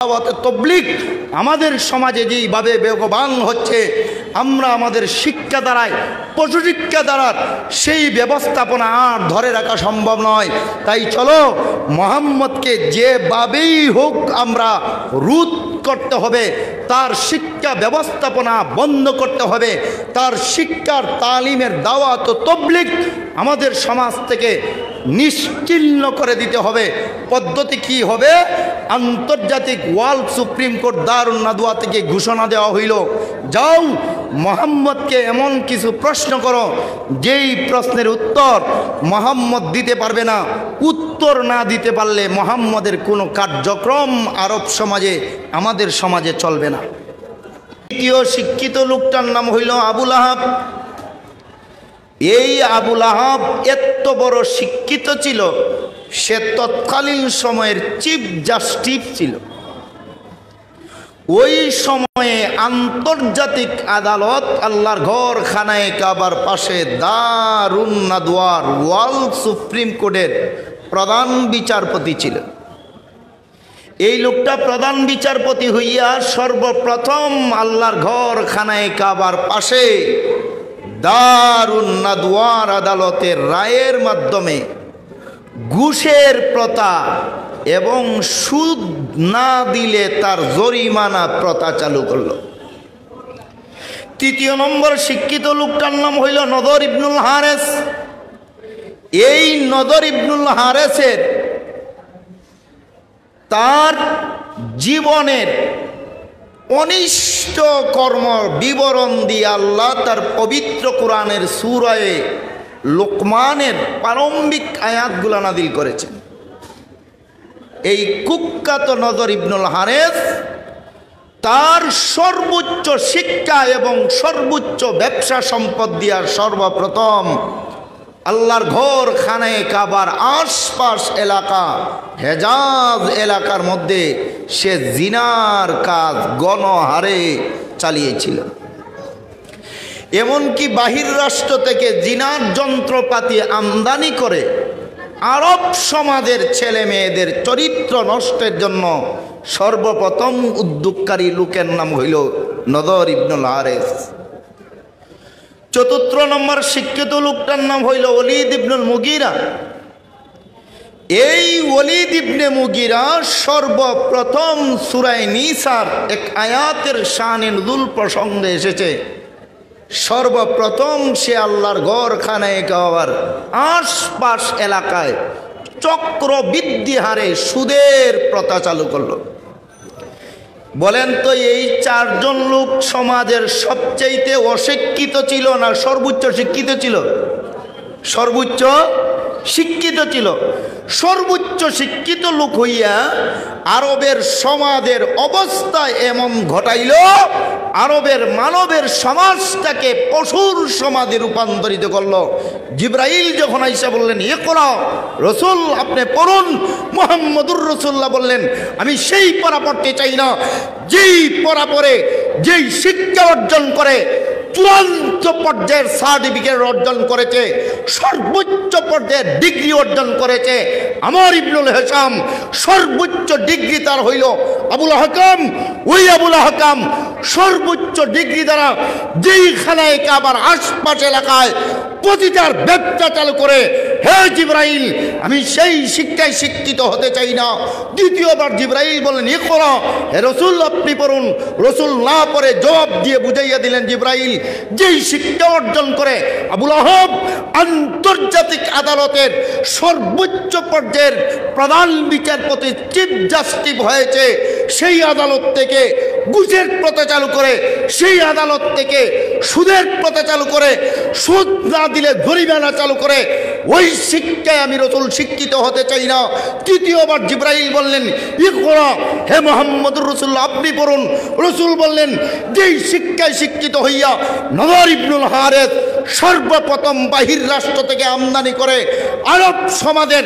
দাওয়াতে তাবলীগ আমাদের সমাজে যেইভাবে বেগবান হচ্ছে, আমরা আমাদের শিক্ষা দ্বারায় পশু শিক্ষা দ্বারা সেই ব্যবস্থাপনা আর ধরে রাখা সম্ভব নয়। তাই চলো মুহাম্মদকে যেভাবেই হোক আমরা রোধ করতে হবে, তার শিক্ষা ব্যবস্থাপনা বন্ধ করতে হবে, তার শিক্ষার তালিমের দাওয়াত ও তাবলীগ আমাদের সমাজ থেকে নিশ্চিহ্ন করে দিতে হবে। পদ্ধতি কি হবে? আন্তর্জাতিক ওয়ার্ল্ড সুপ্রিম কোর্ট দারুন নাদওয়া থেকে ঘোষণা দেওয়া হইল, যাও মুহাম্মদকে এমন কিছু প্রশ্ন করো যেই প্রশ্নের উত্তর মুহাম্মদ দিতে পারবে না। উত্তর না দিতে পারলে মুহাম্মদের কোনো কার্যক্রম আরব সমাজে আমাদের সমাজে চলবে না। দ্বিতীয় শিক্ষিত লোকটার নাম হইল আবুল আহাব। এই আবুল আহাব এত বড় শিক্ষিত ছিল, সে তৎকালীন সময়ের চিফ জাস্টিস ছিল। ওই সময়ে আন্তর্জাতিক আদালত আল্লাহর ঘর খানায়ে কাবার পাশে দারুন নাদওয়ার ওয়ার্ল্ড সুপ্রিম কোর্টের প্রধান বিচারপতি ছিলেন। এই লোকটা প্রধান বিচারপতি হইয়া সর্বপ্রথম আল্লাহর ঘর খানায়ে কাবার পাশে দারুন নাদওয়ার আদালতের রায়ের মাধ্যমে ঘুষের প্রথা এবং সুদ না দিলে তার জরিমানা প্রথা চালু করল। তৃতীয় নম্বর শিক্ষিত লোকটার নাম হইল নদর ইবনুল হারেস। এই নদর ইবনুল হারেসের তার জীবনের অনিষ্ট কর্ম বিবরণ দিয়ে আল্লাহ তার পবিত্র কোরআনের সূরায়ে লোকমানের প্রারম্ভিক আয়াতগুলো নাযিল করেছেন। এই কুখ্যাত নদর ইবনুল হারেস তার সর্বোচ্চ শিক্ষা এবং সর্বোচ্চ ব্যবসা সম্পদ দিয়া সর্বপ্রথম আল্লাহর ঘর খানায়ে কাবার আশপাশ এলাকা হেজাজ এলাকার মধ্যে সে জিনার কাজ গণহারে চালিয়েছিল। এমনকি বাহির রাষ্ট্র থেকে জিনার যন্ত্রপাতি আমদানি করে আরব সমাজের ছেলে মেয়েদের চরিত্র নষ্টের জন্য সর্বপ্রথম উদ্যোগকারী লোকের নাম হইল নদর ইবনুল হারেস। চতুর্থ নম্বর শিক্ষিত লোকটার নাম হইল ওলীদ ইবনুল মুগীরা। এই ওলীদ ইবনে মুগীরা সর্বপ্রথম সূরা নিসার এক আয়াতের শানে নুজুল প্রসঙ্গে এসেছে। সর্বপ্রথম সে আল্লাহর ঘর খানায়ে কাবার আশপাশ এলাকায় চক্রবৃদ্ধি হারে সুদের প্রথা চালু করল। বলেন তো এই চারজন লোক সমাজের সবচাইতে অশিক্ষিত ছিল না সর্বোচ্চ শিক্ষিত ছিল? সর্বোচ্চ শিক্ষিত ছিল। সর্বোচ্চ শিক্ষিত লোক হইয়া আরবের সমাজের অবস্থা এমন ঘটাইল, আরবের মানবের সমাজটাকে পশুর সমাজে রূপান্তরিত করলো। জিবরাইল যখন আইসা বললেন ইকরা, রসুল আপনি পড়ুন, মুহাম্মদুর রাসূলুল্লাহ বললেন আমি সেই পড়া পড়তে চাই না যেই পড়া পড়ে যেই শিক্ষা অর্জন করে চূড়ান্ত পর্যায়ের সার্টিফিকেট অর্জন করেছে, সর্বোচ্চ পর্যায়ের ডিগ্রি অর্জন করেছে। আমর ইবনুল হিশাম সর্বোচ্চ ডিগ্রি তার হইল আবুল হাকাম। ওই আবুল হাকাম সর্বোচ্চ ডিগ্রি দ্বারা যেই খানায়ে কাবার আশপাশ এলাকায় প্রতিটার ব্যবসা চালু করে, হে জিবরাইল আমি সেই শিক্ষায় শিক্ষিত হতে চাই না। দ্বিতীয়বার জিবরাইল বললেন ইকরা, হে রসুল আপনি পড়ুন। রসুল না পড়ে জবাব দিয়ে বুঝাইয়া দিলেন জিবরাইল যেই শিক্ষা অর্জন করে আবুল আহাব আন্তর্জাতিক আদালতের সর্বোচ্চ পর্যায়ের প্রধান বিচারপতি চিফ জাস্টিস হয়েছে, সেই আদালত থেকে ঘুষের প্রথা চালু করে, সেই আদালত থেকে সুদের প্রথা চালু করে, সুদ না দিলে জরিমানা চালু করে, ওই শিক্ষায় আমি রসুল শিক্ষিত হতে চাই না। তৃতীয়বার জিবরাইল বললেন ইকরা, হে মুহাম্মদুর রাসূলুল্লাহ আপনি পড়ুন। রসুল বললেন যেই শিক্ষায় শিক্ষিত হইয়া নদর ইবনুল হারেস সর্বপ্রথম বাহির রাষ্ট্র থেকে আমদানি করে আরব সমাজের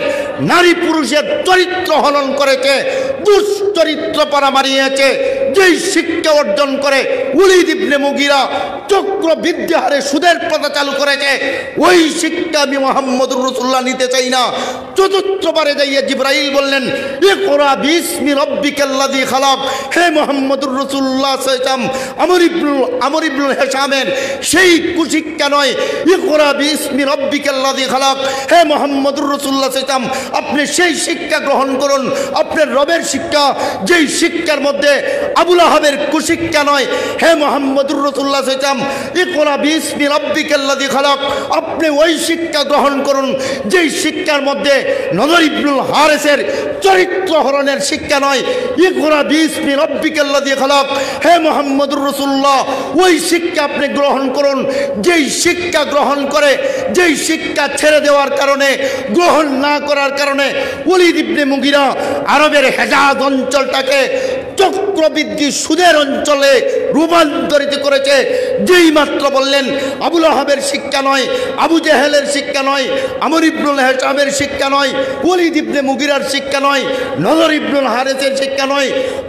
নারী পুরুষের চরিত্র হনন করেছে, দুশ্চরিত্র পারা মারিয়েছে, যেই শিক্ষা অর্জন করে ওলীদ ইবনে মুগীরা চক্রবৃদ্ধি হারে সুদের প্রথা চালু করেছে, ওই শিক্ষা আমি মুহাম্মদুর রাসূলুল্লাহ নিতে চাই না। চতুর্থবারে যাইয়া জিবরাইল বললেন, ইকরা বিসমি রাব্বিকাল্লাযী খালাক। হে মুহাম্মদুর রাসূলুল্লাহ সাল্লাল্লাহু আলাইহি ওয়াসাল্লাম, আমর ইবনুল হিশামের সেই কুশিক্ষা নয়, ইকরা বিসমি রাব্বিকাল্লাযী খালাক। হে মুহাম্মদুর রাসূলুল্লাহ সাল্লাল্লাহু আলাইহি ওয়াসাল্লাম, আপনি সেই শিক্ষা গ্রহণ করুন, আপনার রবের শিক্ষা, যেই শিক্ষার মধ্যে আবু লাহাবের কুশিক্ষা নয়। হে মুহাম্মদুর রাসূলুল্লাহ সাল্লাল্লাহু আলাইহি ওয়াসাল্লাম, ইকরা বিসমি রাব্বিকাল্লাযী খালাক, আপনি ওই শিক্ষা গ্রহণ করুন যেই শিক্ষার মধ্যে নদর ইবনুল হারিসের চরিত্র হরণের শিক্ষা নয়। ইকরা বিসমি রাব্বিকাল্লাযী খালাক। হে মুহাম্মদুর রাসূলুল্লাহ, ওই শিক্ষা আপনি গ্রহণ করুন যেই শিক্ষা গ্রহণ করে, যেই শিক্ষা ছেড়ে দেওয়ার কারণে, গ্রহণ না করার কারণে ওলীদ ইবনে মুগীরা আরবের হেজাজ অঞ্চলটাকে চক্রবৃদ্ধি সুদের অঞ্চলে রূপান্তরিত করেছে। যেই মাত্র বললেন আবু লাহাবের শিক্ষা নয়, আবু জেহেলের শিক্ষা নয়, আমর ইবনুল হিশামের শিক্ষা নয়, ওলীদ ইবনে মুগীরার শিক্ষা নয়, নদর ইবনুল হারিসের শিক্ষা নয়,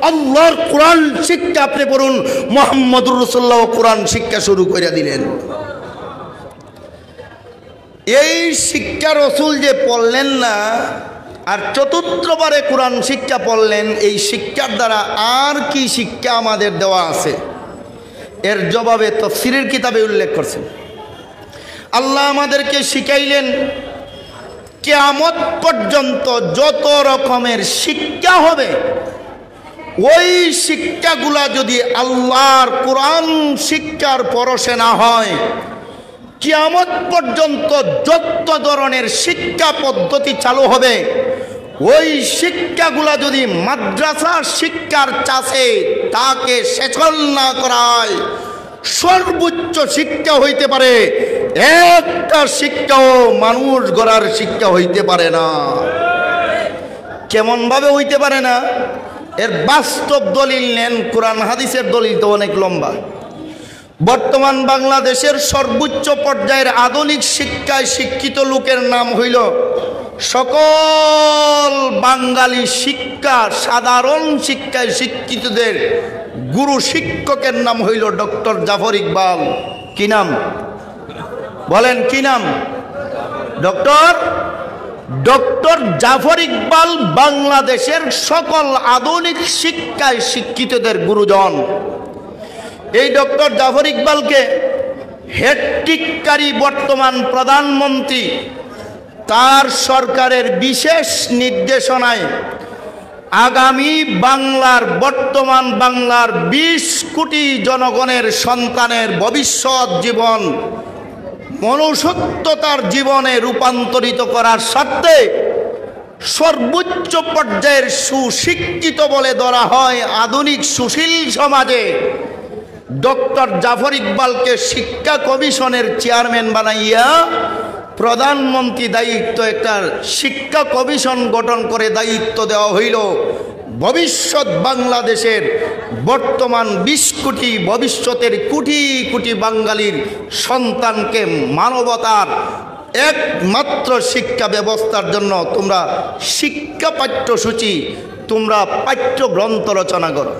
আল্লাহর কোরআন শিক্ষা আপনি পড়ুন, মুহাম্মদুর রাসূলুল্লাহ কোরআন শিক্ষা শুরু করে দিলেন। এই শিক্ষা রসুল যে পড়লেন না, আর চতুর্থবারে কোরআন শিক্ষা পড়লেন, এই শিক্ষার দ্বারা আর কি শিক্ষা আমাদের দেওয়া আছে? এর জবাবে তাফসীরের কিতাবে উল্লেখ করছেন, আল্লাহ আমাদেরকে শিখাইলেন কিয়ামত পর্যন্ত যত রকমের শিক্ষা হবে, ওই শিক্ষাগুলা যদি আল্লাহর কোরআন শিক্ষার পরশে না হয়, কিয়ামত পর্যন্ত যত ধরনের শিক্ষা পদ্ধতি চালু হবে, ওই শিক্ষাগুলা যদি মাদ্রাসা শিক্ষার চাষে তাকে সেচন না করায়, সর্বোচ্চ শিক্ষা হইতে পারে, একটা শিক্ষাও মানুষ গড়ার শিক্ষা হইতে পারে না। কেমন ভাবে হইতে পারে না? এর বাস্তব দলিল নেন, কোরআন হাদিসের দলিল তো অনেক লম্বা। বর্তমান বাংলাদেশের সর্বোচ্চ পর্যায়ের আধুনিক শিক্ষায় শিক্ষিত লোকের নাম হইল, সকল বাঙালি শিক্ষা সাধারণ শিক্ষায় শিক্ষিতদের গুরু শিক্ষকের নাম হইল ডক্টর জাফর ইকবাল। কি নাম বলেন? কি নাম? ডক্টর জাফর ইকবাল বাংলাদেশের সকল আধুনিক শিক্ষায় শিক্ষিতদের গুরুজন। এই ডক্টর জাফর ইকবালকে হ্যাট্রিককারী বর্তমান প্রধানমন্ত্রী তার সরকারের বিশেষ নির্দেশনায় আগামী বর্তমান বাংলার ২০ কোটি জনগণের সন্তানের ভবিষ্যৎ জীবন মনুষ্যত্বতার জীবনে রূপান্তরিত করার স্বার্থে সর্বোচ্চ পর্যায়ের সুশিক্ষিত বলে ধরা হয় আধুনিক সুশীল সমাজে ডক্টর জাফর ইকবালকে শিক্ষা কমিশনের চেয়ারম্যান বানাইয়া প্রধানমন্ত্রী দায়িত্ব, একটা শিক্ষা কমিশন গঠন করে দায়িত্ব দেওয়া হইল ভবিষ্যৎ বাংলাদেশের বর্তমান ২০ কোটি ভবিষ্যতের কোটি কোটি বাঙালির সন্তানকে মানবতার একমাত্র শিক্ষা ব্যবস্থার জন্য তোমরা শিক্ষা পাঠ্যসূচি, তোমরা পাঠ্যগ্রন্থ রচনা করো।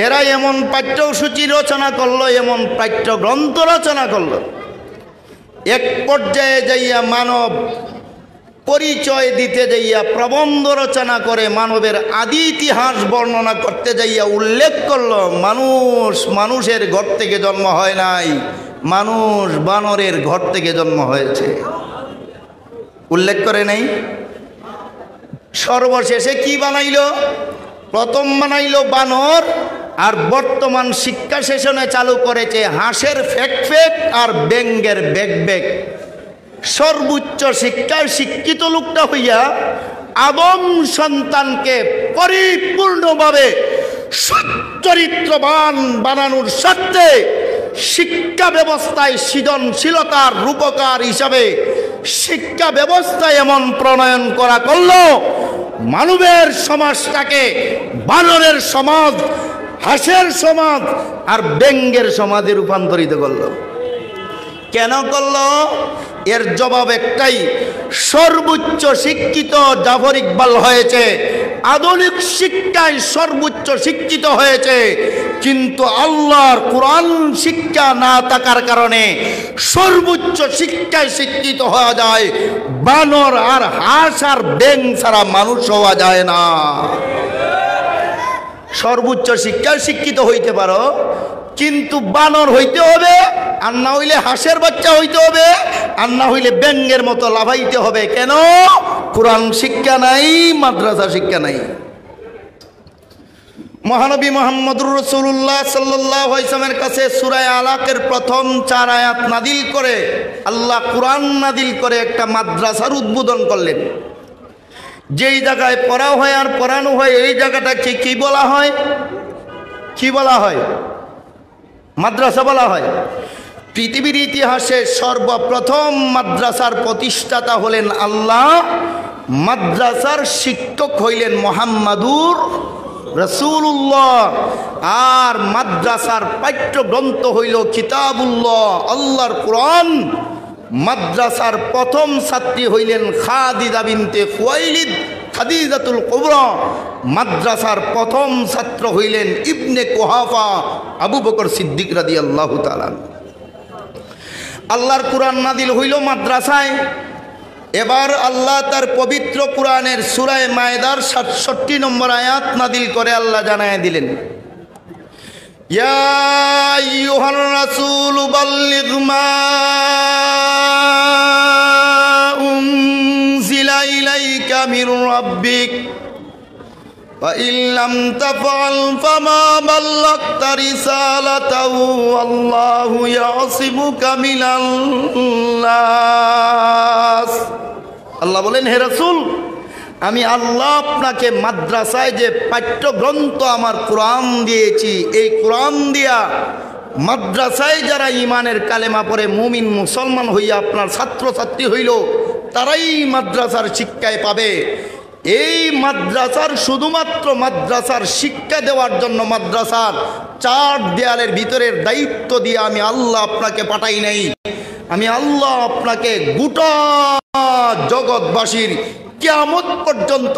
এরা এমন পাঠ্যসূচি রচনা করলো, এমন পাঠ্যগ্রন্থ রচনা করলো, এক পর্যায়ে যাইয়া মানব পরিচয় দিতে যাইয়া প্রবন্ধ রচনা করে মানবের আদি ইতিহাস বর্ণনা করতে যাইয়া উল্লেখ করলো মানুষের ঘর থেকে জন্ম হয় নাই, মানুষ বানরের ঘর থেকে জন্ম হয়েছে। উল্লেখ করে নাই? সর্বশেষে কি বানাইল? প্রথম বানাইল বানর, আর বর্তমান শিক্ষা সেশনে চালু করেছে হাঁসের ফেক ফেক আর ব্যাঙের বেগ বেগ। সর্বোচ্চ শিক্ষায় শিক্ষিত লোকটা হইয়া আদম সন্তানকে পরিপূর্ণভাবে সচ্চরিত্রবান বানানোর স্বার্থে শিক্ষা ব্যবস্থায় সৃজনশীলতার রূপকার হিসাবে শিক্ষা ব্যবস্থায় এমন প্রণয়ন করা করলো, মানবের সমাজটাকে বানরের সমাজ, হাঁসের সমাজ আর ব্যাঙের সমাজে রূপান্তরিত করলো। কেন করলো? এর জবাব একটাই, সর্বোচ্চ শিক্ষিত জাফর ইকবাল হয়েছে, আধুনিক শিক্ষায় সর্বোচ্চ শিক্ষিত হয়েছে, কিন্তু আল্লাহর কোরআন শিক্ষা না থাকার কারণে সর্বোচ্চ শিক্ষায় শিক্ষিত হওয়া যায়, বানর আর হাঁস আর ব্যাঙ ছাড়া মানুষ হওয়া যায় না। সর্বোচ্চ শিক্ষায় শিক্ষিত হইতে পারো, কিন্তু বানর হইতে হবে, আর না হইলে হাঁসের বাচ্চা হইতে হবে, আর না হইলে ব্যাঙের মতো লাফাইতে হবে। কেন? কোরআন শিক্ষা নাই, মাদ্রাসা শিক্ষা নাই। মহানবী মুহাম্মদুর রাসূলুল্লাহ সাল্লাল্লাহু আলাইহি ওয়াসাল্লামের কাছে সূরা আলাকের প্রথম 4 আয়াত নাদিল করে আল্লাহ কোরআন নাদিল করে একটা মাদ্রাসার উদ্বোধন করলেন। যেই জায়গায় পড়া হয় আর পড়ানো হয়, এই জায়গাটাকে কি বলা হয়? কি বলা হয়? মাদ্রাসা বলা হয়। পৃথিবীর ইতিহাসে সর্বপ্রথম মাদ্রাসার প্রতিষ্ঠাতা হলেন আল্লাহ, মাদ্রাসার শিক্ষক হইলেন মুহাম্মাদুর রাসূলুল্লাহ, আর মাদ্রাসার পাঠ্যগ্রন্থ হইল কিতাবুল্লাহ, আল্লাহর কোরআন। মাদ্রাসার প্রথম ছাত্রী হইলেন খাদিজা বিনতে খুয়াইলিদ, খাদিজাতুল কুবরা। মাদ্রাসার প্রথম ছাত্র হইলেন ইবনে কুহাফা, আবু বকর সিদ্দিক রাদিয়াল্লাহু তাআলা। আল্লাহর কোরআন নাদিল হইল মাদ্রাসায়। এবার আল্লাহ তার পবিত্র কোরআনের সূরা মায়েদার 67 নম্বর আয়াত নাদিল করে আল্লাহ জানায় দিলেন, ইয়া আইয়ুহার রাসূল বাল্লিগ মা উনজিলা ইলাইকা মির রাব্বিক ওয়া ইল্লাম তাফআল ফামা বাল্লাগতা রিসালাতাহু আল্লাহু ইয়াসিমুকা মিনাল নাস। আল্লাহ বলেন, হে রাসূল, আমি আল্লাহ আপনাকে মাদ্রাসায় যে পাঠ্যগ্রন্থ আমার কোরআন দিয়েছি, এই কোরআন দিয়া মাদ্রাসায় যারা ইমানের কালেমা পড়ে মুমিন মুসলমান হইয়া আপনার ছাত্রছাত্রী হইল, তারাই মাদ্রাসার শিক্ষায় পাবে। এই মাদ্রাসার শুধুমাত্র মাদ্রাসার শিক্ষা দেওয়ার জন্য মাদ্রাসার 4 দেয়ালের ভিতরের দায়িত্ব দিয়ে আমি আল্লাহ আপনাকে পাঠাই নাই। আমি আল্লাহ আপনাকে গোটা জগৎবাসীর কিয়ামত পর্যন্ত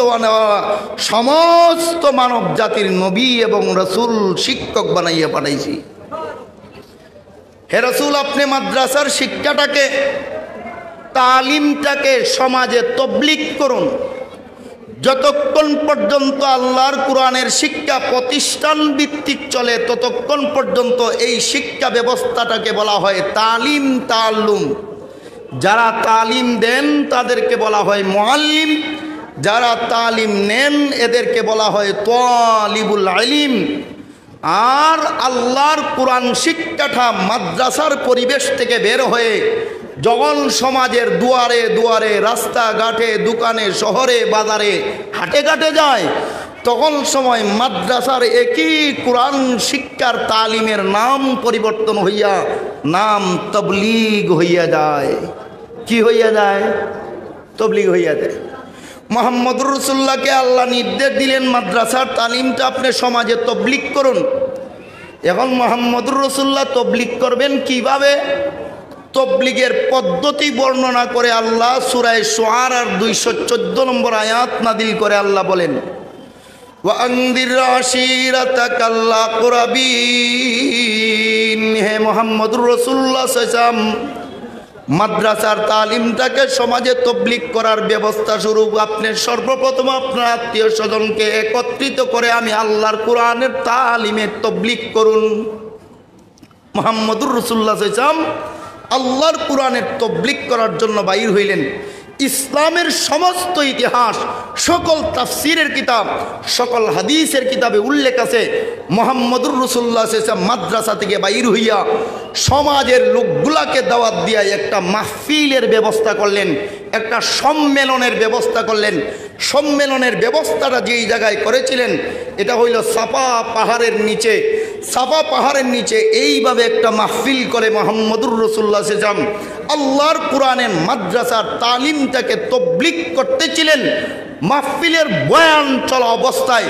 সমস্ত মানব জাতির নবী এবং রাসূল শিক্ষক বানাইয়া পাঠাইছি। হে রাসূল, আপনি মাদ্রাসার শিক্ষাটাকে, তালিমটাকে সমাজে তবলিগ করুন। যতক্ষণ পর্যন্ত আল্লাহর কোরআনের শিক্ষা প্রতিষ্ঠান ভিত্তিক চলে, ততক্ষণ পর্যন্ত এই শিক্ষা ব্যবস্থাটাকে বলা হয় তালিম তাআল্লুম। যারা তালিম দেন তাদেরকে বলা হয় মুআল্লিম, যারা তালিম নেন এদেরকে বলা হয় তালিবুল ইলম। আর আল্লাহর কোরআন শিক্ষাটা মাদ্রাসার পরিবেশ থেকে বের হয়ে যখন সমাজের দুয়ারে দুয়ারে, রাস্তাঘাটে, দোকানে, শহরে, বাজারে, হাটে ঘাটে যায়, তখন সময় মাদ্রাসার একই কোরআন শিক্ষার তালিমের নাম পরিবর্তন হইয়া নাম তবলিগ হইয়া যায়। কি হইয়া যায়? তবলিগ হইয়া যায়। মুহাম্মদুর রাসূলুল্লাহকে আল্লাহ নির্দেশ দিলেন, মাদ্রাসার তালিমটা আপনি সমাজে তবলিগ করুন। এখন মুহাম্মদুর রাসূলুল্লাহ তবলিগ করবেন কিভাবে? তবলিগের পদ্ধতি বর্ণনা করে আল্লাহ সূরা শুআরার 214 নম্বর আয়াত নাদিল করে আল্লাহ বলেন, ওয়া আনদির আশীরাতাকাল আকরাবিন। হে মুহাম্মদুর রাসূলুল্লাহ সাল্লাল্লাহু আলাইহি ওয়াসাল্লাম, মাদ্রাসার তালিমটাকে সমাজে তবলিগ করার ব্যবস্থা স্বরূপ আপনি সর্বপ্রথম আপনার আত্মীয় স্বজনকে একত্রিত করে আমি আল্লাহর কোরআনের তালিমের তবলিগ করুন। মুহাম্মদুর রাসূলুল্লাহ সাল্লাল্লাহু আলাইহি ওয়াসাল্লাম আল্লাহর কোরআনের তবলিগ করার জন্য বাইর হইলেন। ইসলামের সমস্ত ইতিহাস, সকল তাফসিরের কিতাব, সকল হাদিসের কিতাবে উল্লেখ আছে মুহাম্মদুর রাসূলুল্লাহ সাল্লাল্লাহু আলাইহি ওয়াসাল্লাম মাদ্রাসা থেকে বাইর হইয়া সমাজের লোকগুলাকে দাওয়াত দিয়া একটা মাহফিলের ব্যবস্থা করলেন, একটা সম্মেলনের ব্যবস্থা করলেন। সম্মেলনের ব্যবস্থাটা যেই জায়গায় করেছিলেন এটা হইল সাফা পাহাড়ের নিচে। সাফা পাহাড়ের নিচে এইভাবে একটা মাহফিল করে মুহাম্মদুর রাসূলুল্লাহ সাল্লাল্লাহু আলাইহি ওয়াসাল্লাম আল্লাহর কোরআনের মাদ্রাসার তালিমটাকে তবলিগ করতেছিলেন। মাহফিলের বয়ান চলা অবস্থায়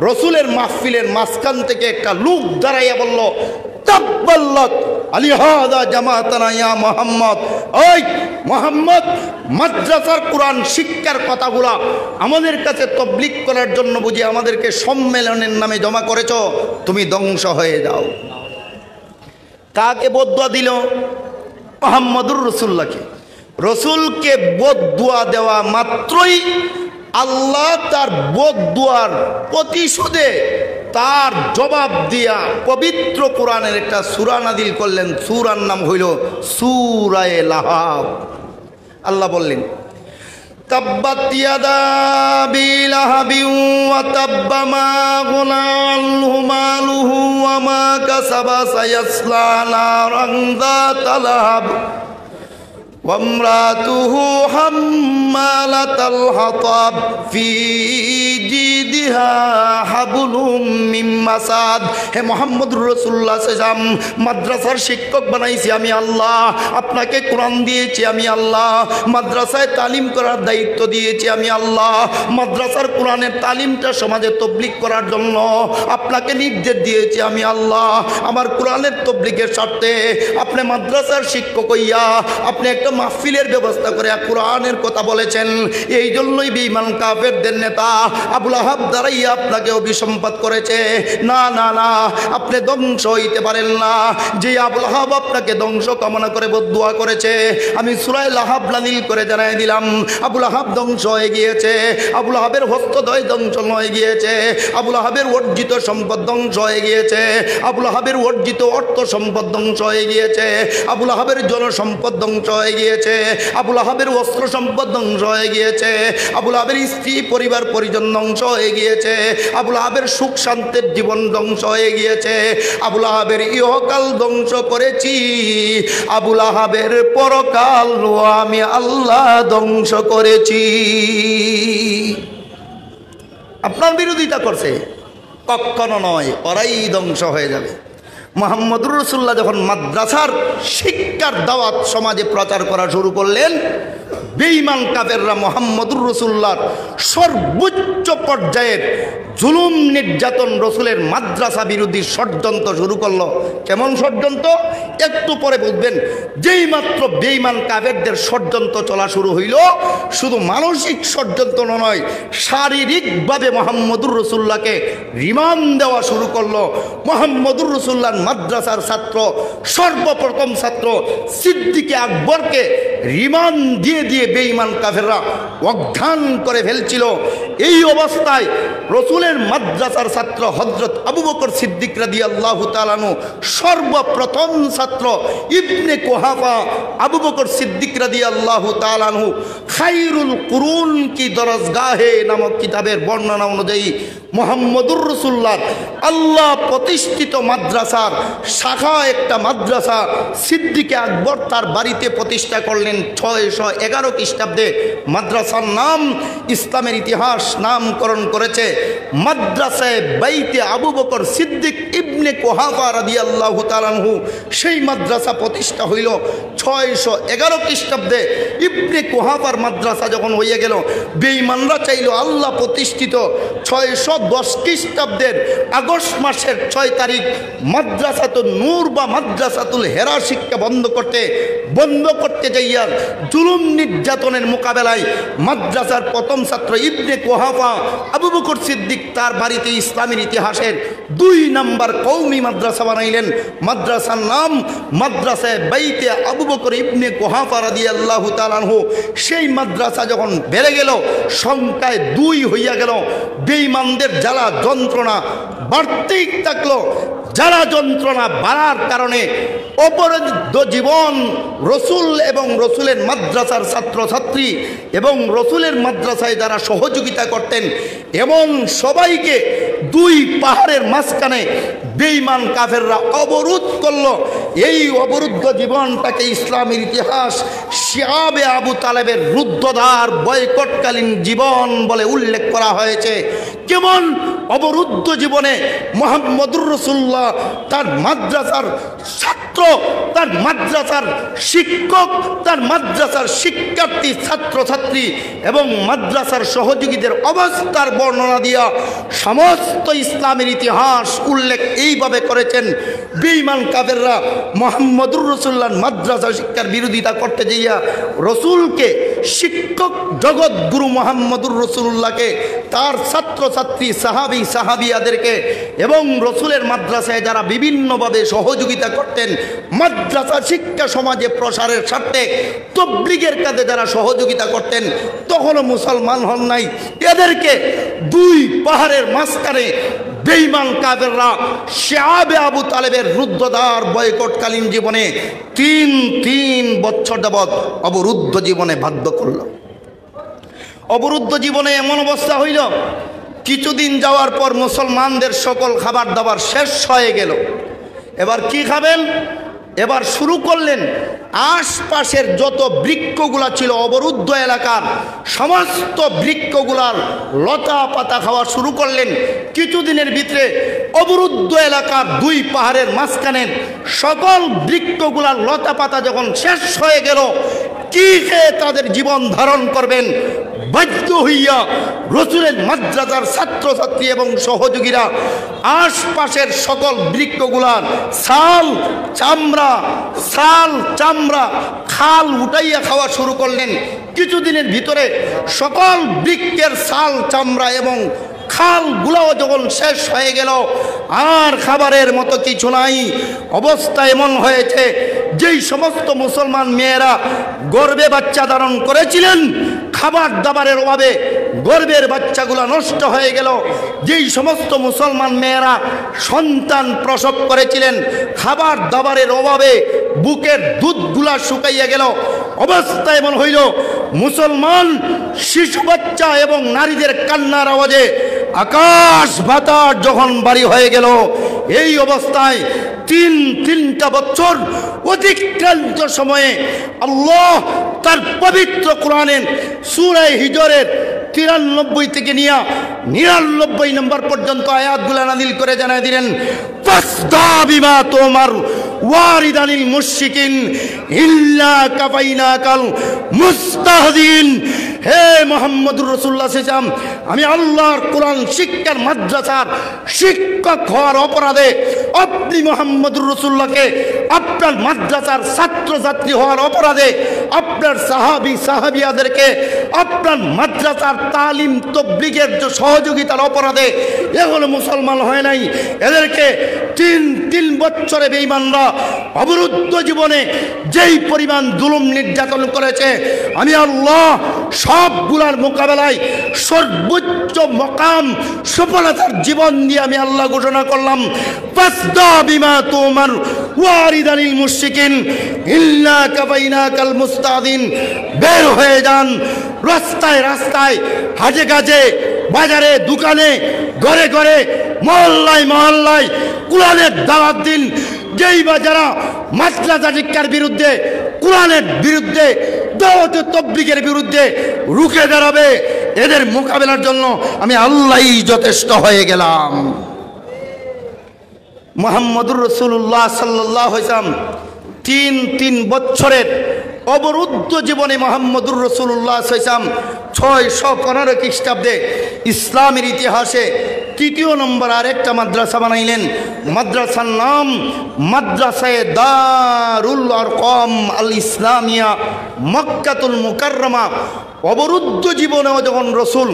রসুলের মাহফিলের মাঝখান থেকে একটা লোক দাঁড়াইয়া বলল, তাব্বাল্লাক আলিহাদা জামাতানা ইয়া মুহাম্মদ, ওই মুহাম্মদ, মাদ্রাসার কোরআন শিক্ষার কথাগুলা আমাদের কাছে তাবলীগ করার জন্য বুঝি আমাদেরকে সম্মেলনের নামে জমা করেছো, তুমি ধ্বংস হয়ে যাও। কাকে বদদুয়া দিল? মুহাম্মদুর রাসূলুল্লাহকে। রসুলকে বদদুয়া দেওয়া মাত্রই আল্লাহ তার বদদুয়ার প্রতিশোধে তার জবাব দিয়া পবিত্র কোরআনের একটা সূরা নাযিল করলেন। সূরার নাম হইল সূরা লাহাব। আল্লাহ বললেন, তাব্বাত ইয়াদা আবি লাহাবিন ওয়া তাব্বা মা আগনা আনহু মালুহু ওয়া মা কাসাবা সায়াসলা নারান যাতা লাহাব ওয়ামরাতুহু হাম্মালাতাল হাতাব ফি জিদিহা হাবলুম মিন মাসাদ। হে মুহাম্মদুর রাসূলুল্লাহ সাল্লাল্লাহু আলাইহি ওয়াসাল্লাম, মাদ্রাসার শিক্ষক বানাইছি আমি আল্লাহ, আপনাকে কোরআন দিয়েছি আমি আল্লাহ, মাদ্রাসায় তালিম করার দায়িত্ব দিয়েছি আমি আল্লাহ, মাদ্রাসার কোরআনের তালিমটা সমাজে তাবলীগ করার জন্য আপনাকে নির্দেশ দিয়েছি আমি আল্লাহ। আমার কোরআনের তাবলীগের স্বার্থে আপনি মাদ্রাসার শিক্ষক হইয়া আপনি একটা মাহফিলের ব্যবস্থা করে কোরআনের কথা বলেছেন। এই জন্যই বেঈমান কাফেরদের নেতা আবু লাহাব দাঁড়াইয়া আপনাকে অভিসম্পাত করেছে। না না না, আপনি ধ্বংস হইতে পারেন না। যে আবু লাহাব আপনাকে ধ্বংস কামনা করে বদদুয়া করেছে, আমি সূরা লাহাব নাযিল করে জানাই দিলাম, আবু লাহাব ধ্বংস হয়ে গিয়েছে। আবু লাহাবের হস্তদ্বয় ধ্বংস হয়ে গিয়েছে। আবু লাহাবের অর্জিত সম্পদ ধ্বংস হয়ে গিয়েছে। আবু লাহাবের অর্জিত অর্থ সম্পদ ধ্বংস হয়ে গিয়েছে। আবু লাহাবের জনসম্পদ ধ্বংস হয়ে গিয়েছে। আবু লাহাবের অস্ত্র সম্পদ ধ্বংস হয়ে গিয়েছে। আবু লাহাবের স্ত্রী পরিবার পরিজন ধ্বংস হয়ে গিয়েছে। আবু লাহাবের সুখ শান্তির জীবন ধ্বংস হয়ে গিয়েছে। আবু লাহাবের ইহকাল ধ্বংস করেছি, আবু লাহাবের পরকাল আমি আল্লাহ ধ্বংস করেছি। আপনার বিরোধিতা করছে? কখনো নয়, ওরাই ধ্বংস হয়ে যাবে। মুহাম্মদুর রাসূলুল্লাহ যখন মাদ্রাসার শিক্ষার দাওয়াত সমাজে প্রচার করা শুরু করলেন, বেঈমান কাফেররা মুহাম্মদুর রাসূলুল্লাহর সর্বোচ্চ পর্যায়ের জুলুম নির্যাতন রসুলের মাদ্রাসা বিরোধী ষড়যন্ত্র শুরু করলো। কেমন ষড়যন্ত্র? একটু পরে বুঝবেন। যেই মাত্র বেঈমান কাফেরদের ষড়যন্ত্র চলা শুরু হইল, শুধু মানসিক ষড়যন্ত্র নয়, শারীরিকভাবে মুহাম্মদুর রাসূলুল্লাহকে রিমান্ড দেওয়া শুরু করলো। মুহাম্মদুর রাসূলুল্লাহর মাদ্রাসার ছাত্র, সর্বপ্রথম ছাত্র সিদ্দিকে আকবরকে রিমান্ড দিয়ে দিয়ে বেঈমান কাফেররা অজ্ঞান করে ফেলছিল। এই অবস্থায় রসুলের মাদ্রাসার ছাত্র হযরত আবু বকর সিদ্দিক রাদিয়াল্লাহু তাআলা আনহু, সর্বপ্রথম ছাত্র ইবনে কুহাফা আবু বকর সিদ্দিক রাদিয়াল্লাহু তাআলা আনহু খায়রুল কুরুন কি দরজগাহে নামক কিতাবের বর্ণনা অনুযায়ী মুহাম্মদুর রাসূলুল্লাহর আল্লাহ প্রতিষ্ঠিত মাদ্রাসার শাখা একটা মাদ্রাসা সিদ্দিকে আকবর তার বাড়িতে প্রতিষ্ঠা করলেন 611 খ্রিস্টাব্দে। মাদ্রাসার নাম ইসলামের ইতিহাস নামকরণ করেছে মাদ্রাসায়ে বাইতে আবু বকর সিদ্দিক ইবনে কুহাফা রাদিয়াল্লাহু তাআলা আনহু। সেই মাদ্রাসা প্রতিষ্ঠা হইল 611 খ্রিস্টাব্দে। ইবনে কুহাফার মাদ্রাসা যখন হইয়া গেল, বেঈমানরা চাইল আল্লাহ প্রতিষ্ঠিত 610 খ্রিস্টাব্দের আগস্ট মাসের 6 তারিখ মাদ্রাসাতুল নূর বা মাদ্রাসাতুল হেরা শিক্ষা বন্ধ করতে যাইয়া জুলুম নির্যাতনের মোকাবেলায় মাদ্রাসার প্রথম ছাত্র ইবনে কুহাফা আবু বকর সিদ্দিক তার বাড়িতে ইসলামের ইতিহাসের 2 নম্বর কওমি মাদ্রাসা বানাইলেন। মাদ্রাসার নাম মাদ্রাসায়ে বাইতে আবু বকর ইবনে কুহাফা রাদিয়াল্লাহু তাআলা আনহু। সেই মাদ্রাসা যখন বেড়ে গেল, সংখ্যায় 2 হইয়া গেল, বেঈমানদের জ্বালা যন্ত্রণা বাড়তেই থাকলো। জ্বালা যন্ত্রণা বাড়ার কারণে অপরাধ জীবন রসুল এবং রসুলের মাদ্রাসার ছাত্রছাত্রী এবং রসুলের মাদ্রাসায় যারা সহযোগিতা করতেন এমন সবাইকে 2 পাহাড়ের মাঝখানে বেঈমান কাফেররা অবরোধ করলো। এই অবরুদ্ধ জীবনটাকে ইসলামের ইতিহাস শিয়াবে আবু তালেবের রুদ্ধদ্বার বয়কটকালীন জীবন বলে উল্লেখ করা হয়েছে। কেমন অবরুদ্ধ জীবনে মুহাম্মদুর রাসূলুল্লাহ তার মাদ্রাসার ছাত্র, তার মাদ্রাসার শিক্ষক, তার মাদ্রাসার শিক্ষার্থী ছাত্রছাত্রী এবং মাদ্রাসার সহযোগীদের অবস্থার বর্ণনা দিয়া সমস্ত ইসলামের ইতিহাস উল্লেখ এইভাবে করেছেন। বেঈমান কাফেররা মুহাম্মদুর রাসূলুল্লাহর মাদ্রাসা শিক্ষার বিরোধিতা করতে যাইয়া রসুলকে, শিক্ষক জগৎ গুরু মুহাম্মদুর রাসূলুল্লাহকে, তার ছাত্রছাত্রী সাহাবিয়াদেরকে এবং রসুলের মাদ্রাসায় যারা বিভিন্নভাবে সহযোগিতা করতেন, মাদ্রাসা শিক্ষা সমাজে প্রসারের স্বার্থে তাবলীগের কাজে যারা সহযোগিতা করতেন, তখনও মুসলমান হন নাই। এদেরকে দুই পাহাড়ের মাঝখানে বেঈমান কাফেররা শিয়াবে আবু তালেবের রুদ্ধদ্বার বয়কটকালীন জীবনে তিন বছর যাবৎ অবরুদ্ধ জীবনে বাধ্য করল। অবরুদ্ধ জীবনে এমন অবস্থা হইল, কিছুদিন যাওয়ার পর মুসলমানদের সকল খাবার দাবার শেষ হয়ে গেল। এবার কি খাবেন? এবার শুরু করলেন আশপাশের যত বৃক্ষগুলা ছিল অবরুদ্ধ এলাকার সমস্ত বৃক্ষগুলার লতা পাতা খাওয়া শুরু করলেন। কিছুদিনের ভিতরে অবরুদ্ধ এলাকার দুই পাহাড়ের মাঝখানে সকল বৃক্ষগুলার লতা পাতা যখন শেষ হয়ে গেল, কি খেয়ে তাদের জীবন ধারণ করবেন? বাধ্য হইয়া রসুলের মাদ্রাসার ছাত্রছাত্রী এবং সহযোগীরা আশপাশের সকল বৃক্ষগুলার ছাল চামড়া খাল উঠাইয়া খাওয়া শুরু করলেন। কিছুদিনের ভিতরে সকল বৃক্ষের ছাল চামড়া এবং খালগুলাও যখন শেষ হয়ে গেল, আর খাবারের মতো কিছু নাই। অবস্থা এমন হয়েছে, যেই সমস্ত মুসলমান মেয়েরা গর্ভে বাচ্চা ধারণ করেছিলেন, খাবার দাবারের অভাবে গর্ভের বাচ্চাগুলো নষ্ট হয়ে গেল। যেই সমস্ত মুসলমান মেয়েরা সন্তান প্রসব করেছিলেন, খাবার দাবারের অভাবে বুকের দুধগুলা শুকাইয়া গেল। অবস্থা এমন হইল, মুসলমান শিশু বাচ্চা এবং নারীদের কান্নার আওয়াজে আকাশ বাতাস যখন বাড়ি হয়ে গেল, এই অবস্থায় তিনটা বছর অতিক্রান্ত সময়ে আল্লাহ তার পবিত্র কোরআনের সূরা হিজরের 93 থেকে নিয়ে 99 নম্বর পর্যন্ত আয়াতগুলো নাযিল করে জানায় দিলেন, ফাসদা বিমা তুমার ওয়ারিদানিল মুশরিকিন ইল্লা কাফাইনাকাল মুস্তাহদিন। হে মুহাম্মদুর রাসূলুল্লাহ সাল্লাল্লাহু আলাইহি ওয়াসাল্লাম, আমি আল্লাহর কোরআন শিক্ষার মাদ্রাসার শিক্ষক হওয়ার অপরাধে আপনি মুহাম্মদুর রাসূলুল্লাহকে আপনার মাদ্রাসার ছাত্রছাত্রী হওয়ার অপরাধে আপনার সাহাবিয়াদেরকে আপনার মাদ্রাসার তালিম তাবলীগের যে সহযোগিতার অপরাধে এগুলো মুসলমান হয় নাই। এদেরকে তিন বছরে বেঈমানরা অবরুদ্ধ জীবনে যেই পরিমাণ জুলুম নির্যাতন করেছে, আমি আল্লাহ সবগুলার মোকাবেলায় সর্বোচ্চ মকাম সফলতার জীবন দিয়ে আমি আল্লাহ ঘোষণা করলাম, ফাসদা বিমা তুমার ওয়ারিদানিল মুশরিকিন ইল্লা কাফাইনাকাল মুস্তাদিন। বের হয়ে যান রাস্তায় হাজে গাজে, বাজারে দোকানে, ঘরে ঘরে, মহল্লায় কোরআনের দাওয়াত দিন। যেই বা যারা মাদ্রাসা শিক্ষার বিরুদ্ধে, কোরআনের বিরুদ্ধে, দাওয়াত তাবলীগের বিরুদ্ধে রুখে দাঁড়াবে, এদের মোকাবেলার জন্য আমি আল্লাহই যথেষ্ট হয়ে গেলাম। মুহাম্মদুর রাসূলুল্লাহ সাল্লাল্লাহু আলাইহি ওয়াসাল্লাম তিন বছরের অবরুদ্ধ জীবনে মুহাম্মদুর রাসূলুল্লাহ সাল্লাল্লাহু আলাইহি ওয়াসাল্লাম 615 খ্রিস্টাব্দে ইসলামের ইতিহাসে তৃতীয় নম্বর আরেকটা মাদ্রাসা বানাইলেন। মাদ্রাসার নাম মাদ্রাসায়ে দারুল আরকাম আল ইসলামিয়া মক্কাতুল মুকাররমা। অবরুদ্ধ জীবনেও যখন রসুল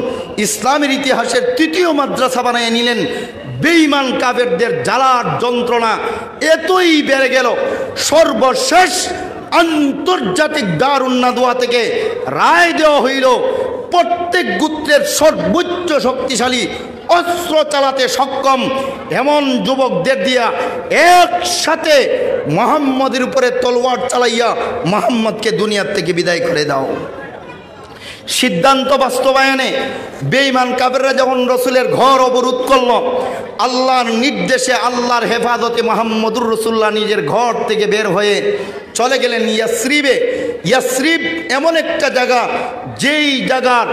ইসলামের ইতিহাসের তৃতীয় মাদ্রাসা বানিয়ে নিলেন, বেঈমান কাফেরদের জ্বালার যন্ত্রণা এতই বেড়ে গেল, সর্বশেষ আন্তর্জাতিক দারুন নাদওয়া থেকে রায় দেওয়া হইল, প্রত্যেক গোত্রের সর্বোচ্চ শক্তিশালী অস্ত্র চালাতে সক্ষম এমন যুবকদের দিয়া একসাথে মুহাম্মদের উপরে তলোয়ার চালাইয়া মুহাম্মদকে দুনিয়ার থেকে বিদায় করে দাও। সিদ্ধান্ত বাস্তবায়নে বেঈমান কাফেররা যখন রসুলের ঘর অবরোধ করল, আল্লাহর নির্দেশে, আল্লাহর হেফাজতে মুহাম্মদুর রাসূলুল্লাহ নিজের ঘর থেকে বের হয়ে চলে গেলেন ইয়াসরিবে। ইয়াসরিব এমন একটা জায়গা, যেই জায়গার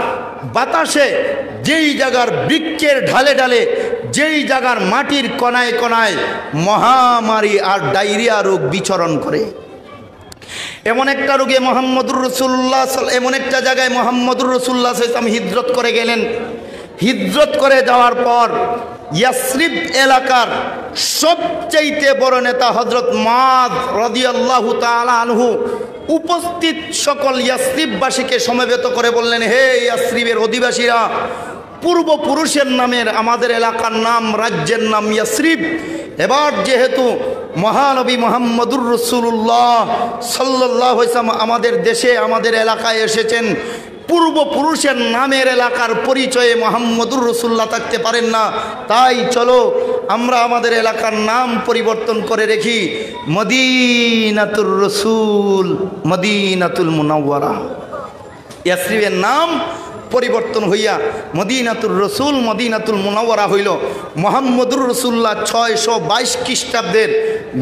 বাতাসে, যেই জায়গার বৃক্ষের ঢালে ঢালে, যেই জায়গার মাটির কণায় কণায় মহামারী আর ডায়রিয়া রোগ বিচরণ করে, এমন একটা রোগে মুহাম্মদুর রাসূলুল্লাহ, এমন একটা জায়গায় মুহাম্মদুর রাসূলুল্লাহ সাল্লাল্লাহু আলাইহি ওয়াসাল্লাম হিজরত করে গেলেন। হিজরত করে যাওয়ার পর ইয়াসরিব এলাকার সবচাইতে বড় নেতা হযরত মুআয রাদিয়াল্লাহু তাআলা আনহু উপস্থিত সকল ইয়াসরিববাসীকে সমবেত করে বললেন, হে ইয়াসরিবের অধিবাসীরা, পূর্বপুরুষের নামের আমাদের এলাকার নাম, রাজ্যের নাম ইয়াসরিব। এবার যেহেতু মহানবী মুহাম্মদুর রাসূলুল্লাহ সাল্লাল্লাহু আলাইহি ওয়াসাল্লাম আমাদের দেশে আমাদের এলাকায় এসেছেন, পূর্বপুরুষের নামের এলাকার পরিচয়ে মুহাম্মদুর রাসূলুল্লাহ থাকতে পারেন না, তাই চলো আমরা আমাদের এলাকার নাম পরিবর্তন করে রেখি মদিনাতুর রাসূল, মদিনাতুল মুনাওয়ারা। ইয়াসরিবের নাম পরিবর্তন হইয়া মদিনাতুর রসুল, মদিনাতুল মুনাওয়ারা হইল। মুহাম্মদুর রাসূলুল্লাহ 622 খ্রিস্টাব্দের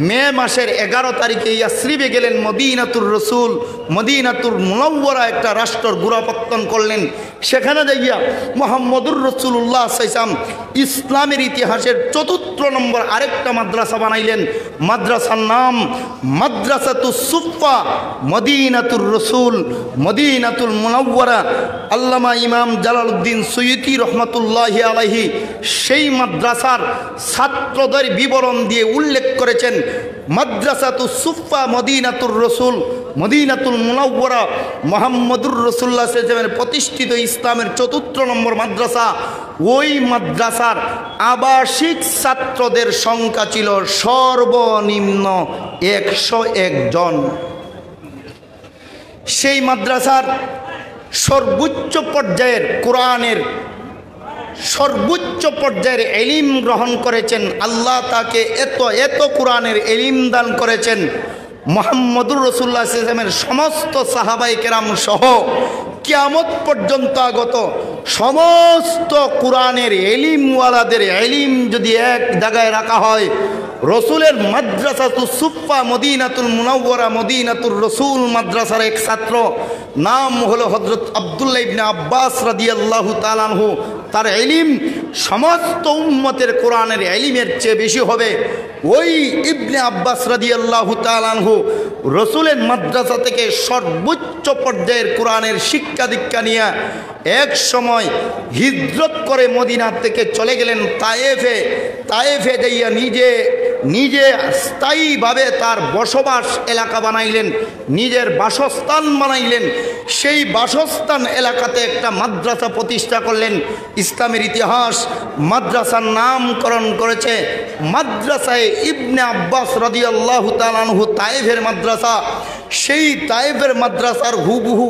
মে মাসের 11 তারিখে ইয়াসরিবে গেলেন। মদিনাতুর রসুল, মদিনাতুল মুনাওয়ারা একটা রাষ্ট্র গোড়াপত্তন করলেন। সেখানে যাইয়া মুহাম্মদুর রাসূলুল্লাহ সাল্লাল্লাহু আলাইহি ওয়াসাল্লাম ইসলামের ইতিহাসের ৪র্থ নম্বর আরেকটা মাদ্রাসা বানাইলেন। মাদ্রাসার নাম মাদ্রাসাতুস সুফফা, মদিনাতুর রসুল, মদিনাতুল মুনাওয়ারা। আল্লামা ইমাম জালালউদ্দিন সুয়ুতি রহমাতুল্লাহি আলাইহি সেই মাদ্রাসার ছাত্রদের বিবরণ দিয়ে উল্লেখ করেছেন, মাদ্রাসাতুস সুফফা মদিনাতুর রসুল, মদিনাতুল মুনাওয়ারা মুহাম্মদুর রাসূলুল্লাহ সাল্লাল্লাহু আলাইহি ওয়াসাল্লামের প্রতিষ্ঠিত ইসলামের ৪র্থ নম্বর মাদ্রাসা। ওই মাদ্রাসার আবাসিক ছাত্রদের সংখ্যা ছিল সর্বনিম্ন 101 জন। সেই মাদ্রাসার সর্বোচ্চ পর্যায়ের কোরআনের সর্বোচ্চ পর্যায়ের এলিম গ্রহণ করেছেন। আল্লাহ তাকে এত কোরআনের এলিম দান করেছেন, মুহাম্মদুর রাসূলুল্লাহ সাল্লাল্লাহু আলাইহি ওয়াসাল্লামের সমস্ত সাহাবায়ে কেরাম সহ কিয়ামত পর্যন্ত আগত সমস্ত কোরআনের এলিমওয়ালাদের এলিম যদি এক জায়গায় রাখা হয়, রসুলের মাদ্রাসাতুস সুফফা মদিনাতুল মুনাওয়ারা মদিনাতুর রসুল মাদ্রাসার এক ছাত্র নাম হলো হযরত আব্দুল্লাহ ইবনে আব্বাস রাদিয়াল্লাহু তাআলা আনহু। তার এলিম সমস্ত উম্মতের কোরআনের এলিমের চেয়ে বেশি হবে। ওই ইবনে আব্বাস রাদিয়াল্লাহু তাআলা আনহু রসুলের মাদ্রাসা থেকে সর্বোচ্চ পর্যায়ের কোরআনের শিক্ষা দীক্ষা নিয়ে এক সময় হিজরত করে মদিনা থেকে চলে গেলেন তায়েফে। তায়েফে যাইয়া নিজে স্থায়ীভাবে তার বসবাস এলাকা বানাইলেন, নিজের বাসস্থান বানাইলেন। সেই বাসস্থান এলাকাতে একটা মাদ্রাসা প্রতিষ্ঠা করলেন। ইসলামের ইতিহাস মাদ্রাসার নামকরণ করেছে মাদ্রাসায়ে ইবনে আব্বাস রাদিয়াল্লাহু তাআলা আনহু তায়েফের মাদ্রাসা। সেই তায়েফের মাদ্রাসার হুবহু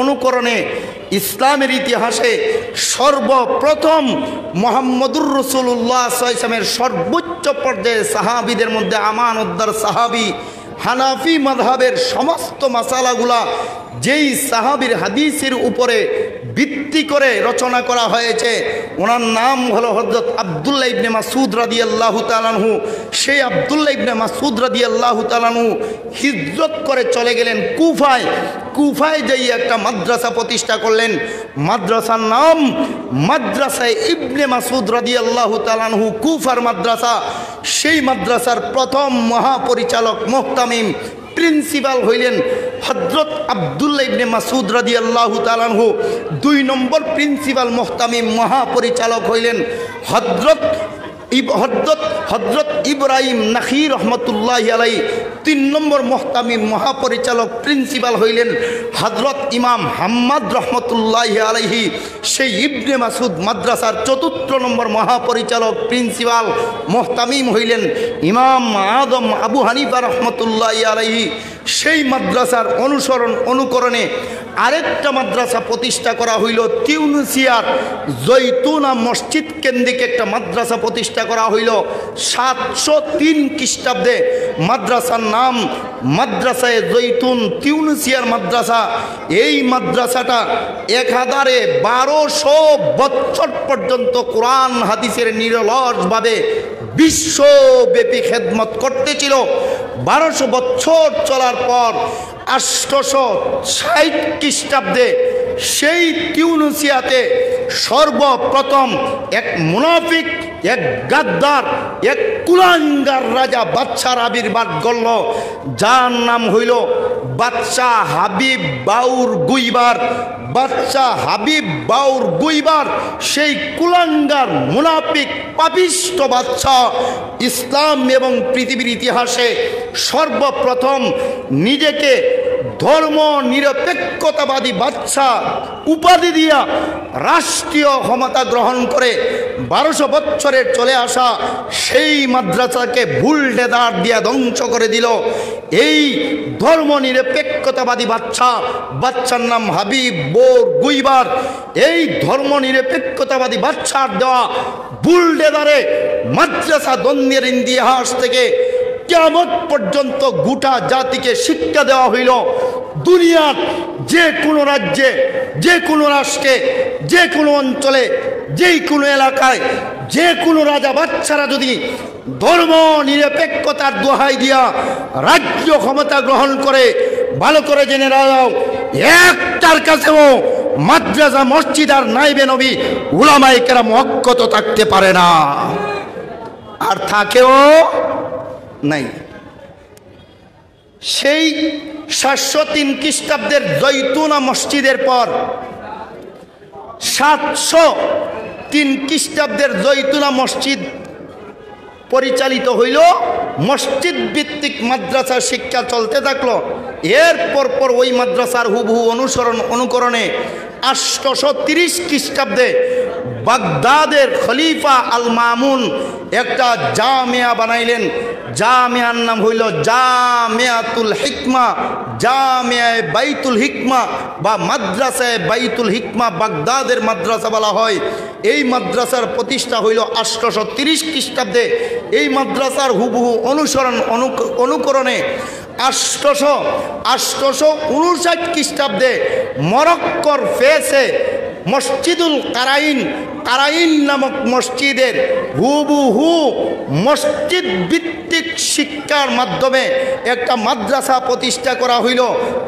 অনুকরণে ইসলামের ইতিহাসে সর্বপ্রথম মুহাম্মদুর রাসূলুল্লাহ সাল্লাল্লাহু আলাইহি ওয়াসাল্লামের সর্বোচ্চ পর্যায়ে সাহাবীদের মধ্যে আমানউদ্দার সাহাবী, হানাফি মাযহাবের সমস্ত মাসালাগুলা যেই সাহাবীর হাদিসের উপরে ভিত্তি করে রচনা করা হয়েছে, ওনার নাম হলো হযরত আব্দুল্লাহ ইবনে মাসউদ রাদিয়াল্লাহু তাআলা আনহু। সেই আব্দুল্লাহ ইবনে মাসউদ রাদিয়াল্লাহু তাআলা আনহু হিজরত করে চলে গেলেন কুফায়। কুফায় যাই একটা মাদ্রাসা প্রতিষ্ঠা করলেন। মাদ্রাসার নাম মাদ্রাসায়ে ইবনে মাসউদ রাদিয়াল্লাহু তাআলা আনহু কুফার মাদ্রাসা। সেই মাদ্রাসার প্রথম মহাপরিচালক মুহতামিম প্রিন্সিপাল হইলেন হযরত আব্দুল্লাহ ইবনে মাসউদ রাদিয়াল্লাহু তাআলা আনহু। 2 নম্বর প্রিন্সিপাল মুহতামিম মহাপরিচালক হইলেন হযরত ইব্রাহিম নাখি রহমতুল্লাহি আলাইহি। 3 নম্বর মুহতামিম মহাপরিচালক প্রিন্সিপাল হইলেন হযরত ইমাম হাম্মাদ রহমতুল্লাহি আলাইহি। সেই ইবনে মাসউদ মাদ্রাসার 4র্থ নম্বর মহাপরিচালক প্রিন্সিপাল মুহতামিম হইলেন ইমাম আদম আবু হানিফা রহমতুল্লাহি আলাইহি। সেই মাদ্রাসার অনুকরণে আরেকটা মাদ্রাসা প্রতিষ্ঠা করা হইল তিউনিসিয়ার জৈতুনা মসজিদ কেন্দ্রিক একটা মাদ্রাসা প্রতিষ্ঠা করা হইল 703 খ্রিস্টাব্দে। মাদ্রাসার নাম মাদ্রাসায়ে জৈতুন তিউনিসিয়ার মাদ্রাসা। এই মাদ্রাসাটা 1200 বছর পর্যন্ত কোরআন হাদিসের নিরলসভাবে বিশ্বব্যাপী খেদমত করতেছিল। 1200 বছর চলার পর 860 খ্রিস্টাব্দে সেই তিউনিসিয়াতে সর্বপ্রথম এক মুনাফিক, এক গাদ্দার, এক কুলাঙ্গার রাজা বাদশার আবির্ভাব করল, যার নাম হইল বাদশাহ হাবিব বাউর গুইবার, বাদশাহ হাবিব বাউর গুইবার সেই কুলাঙ্গার মুনাফিক পাপিষ্ট বাদশাহ ইসলাম এবং পৃথিবীর ইতিহাসে সর্বপ্রথম নিজেকে ধর্ম নিরপেক্ষতাবাদী বাদশাহ উপাধি দিয়া রাষ্ট্রীয় ক্ষমতা গ্রহণ করে 1200 বছরের চলে আসা সেই মাদ্রাসাকে বুলডোজার দিয়া ধ্বংস করে দিল। এই ধর্ম নিরপেক্ষতাবাদী বাদশার নাম হাবিব বোর গুইবার। এই ধর্ম নিরপেক্ষতাবাদী বাদশার দেওয়া বুলডোজারে মাদ্রাসা দ্বন্দ্বের ইতিহাস থেকে কিয়ামত পর্যন্ত গোটা জাতিকে শিক্ষা দেওয়া হইল, দুনিয়ার যে কোনো রাজ্যে, যে কোনো রাষ্ট্রে, যে কোনো অঞ্চলে, যেই কোনো এলাকায় যে কোনো রাজা বাচ্চারা যদি ধর্ম নিরপেক্ষতার দোহাই দিয়া রাজ্য ক্ষমতা গ্রহণ করে, ভালো করে জেনে রাখো একটার কাছেও মাদ্রাসা মসজিদ আর নাইবে নবী উলামায়ে কেরাম অক্ষত থাকতে পারে না, আর থাকেও নাই। সেই 703 খ্রিস্টাব্দের জৈতুনা মসজিদের পর 703 খ্রিস্টাব্দের জৈতুনা মসজিদ পরিচালিত হইল, মসজিদ ভিত্তিক মাদ্রাসার শিক্ষা চলতে থাকলো। এর পর ওই মাদ্রাসার হুবহু অনুকরণে 830 খ্রিস্টাব্দে বাগদাদের খলিফা আল মামুন একটা জামিয়া বানাইলেন। জামিয়ার নাম হইল জামিয়াতুল হিকমা, জামিয়ায়ে বাইতুল হিকমা বা মাদ্রাসায়ে বাইতুল হিকমা, বাগদাদের মাদ্রাসা বলা হয়। এই মাদ্রাসার প্রতিষ্ঠা হইল 830 খ্রিস্টাব্দে। এই মাদ্রাসার হুবহু অনুকরণে 859 খ্রিস্টাব্দে মরক্কোর ফেসে মসজিদুল কারাইন নামক মসজিদের হুবহু মসজিদ ভিত্তিক শিক্ষার মাধ্যমে একটা মাদ্রাসা প্রতিষ্ঠা করা হইল।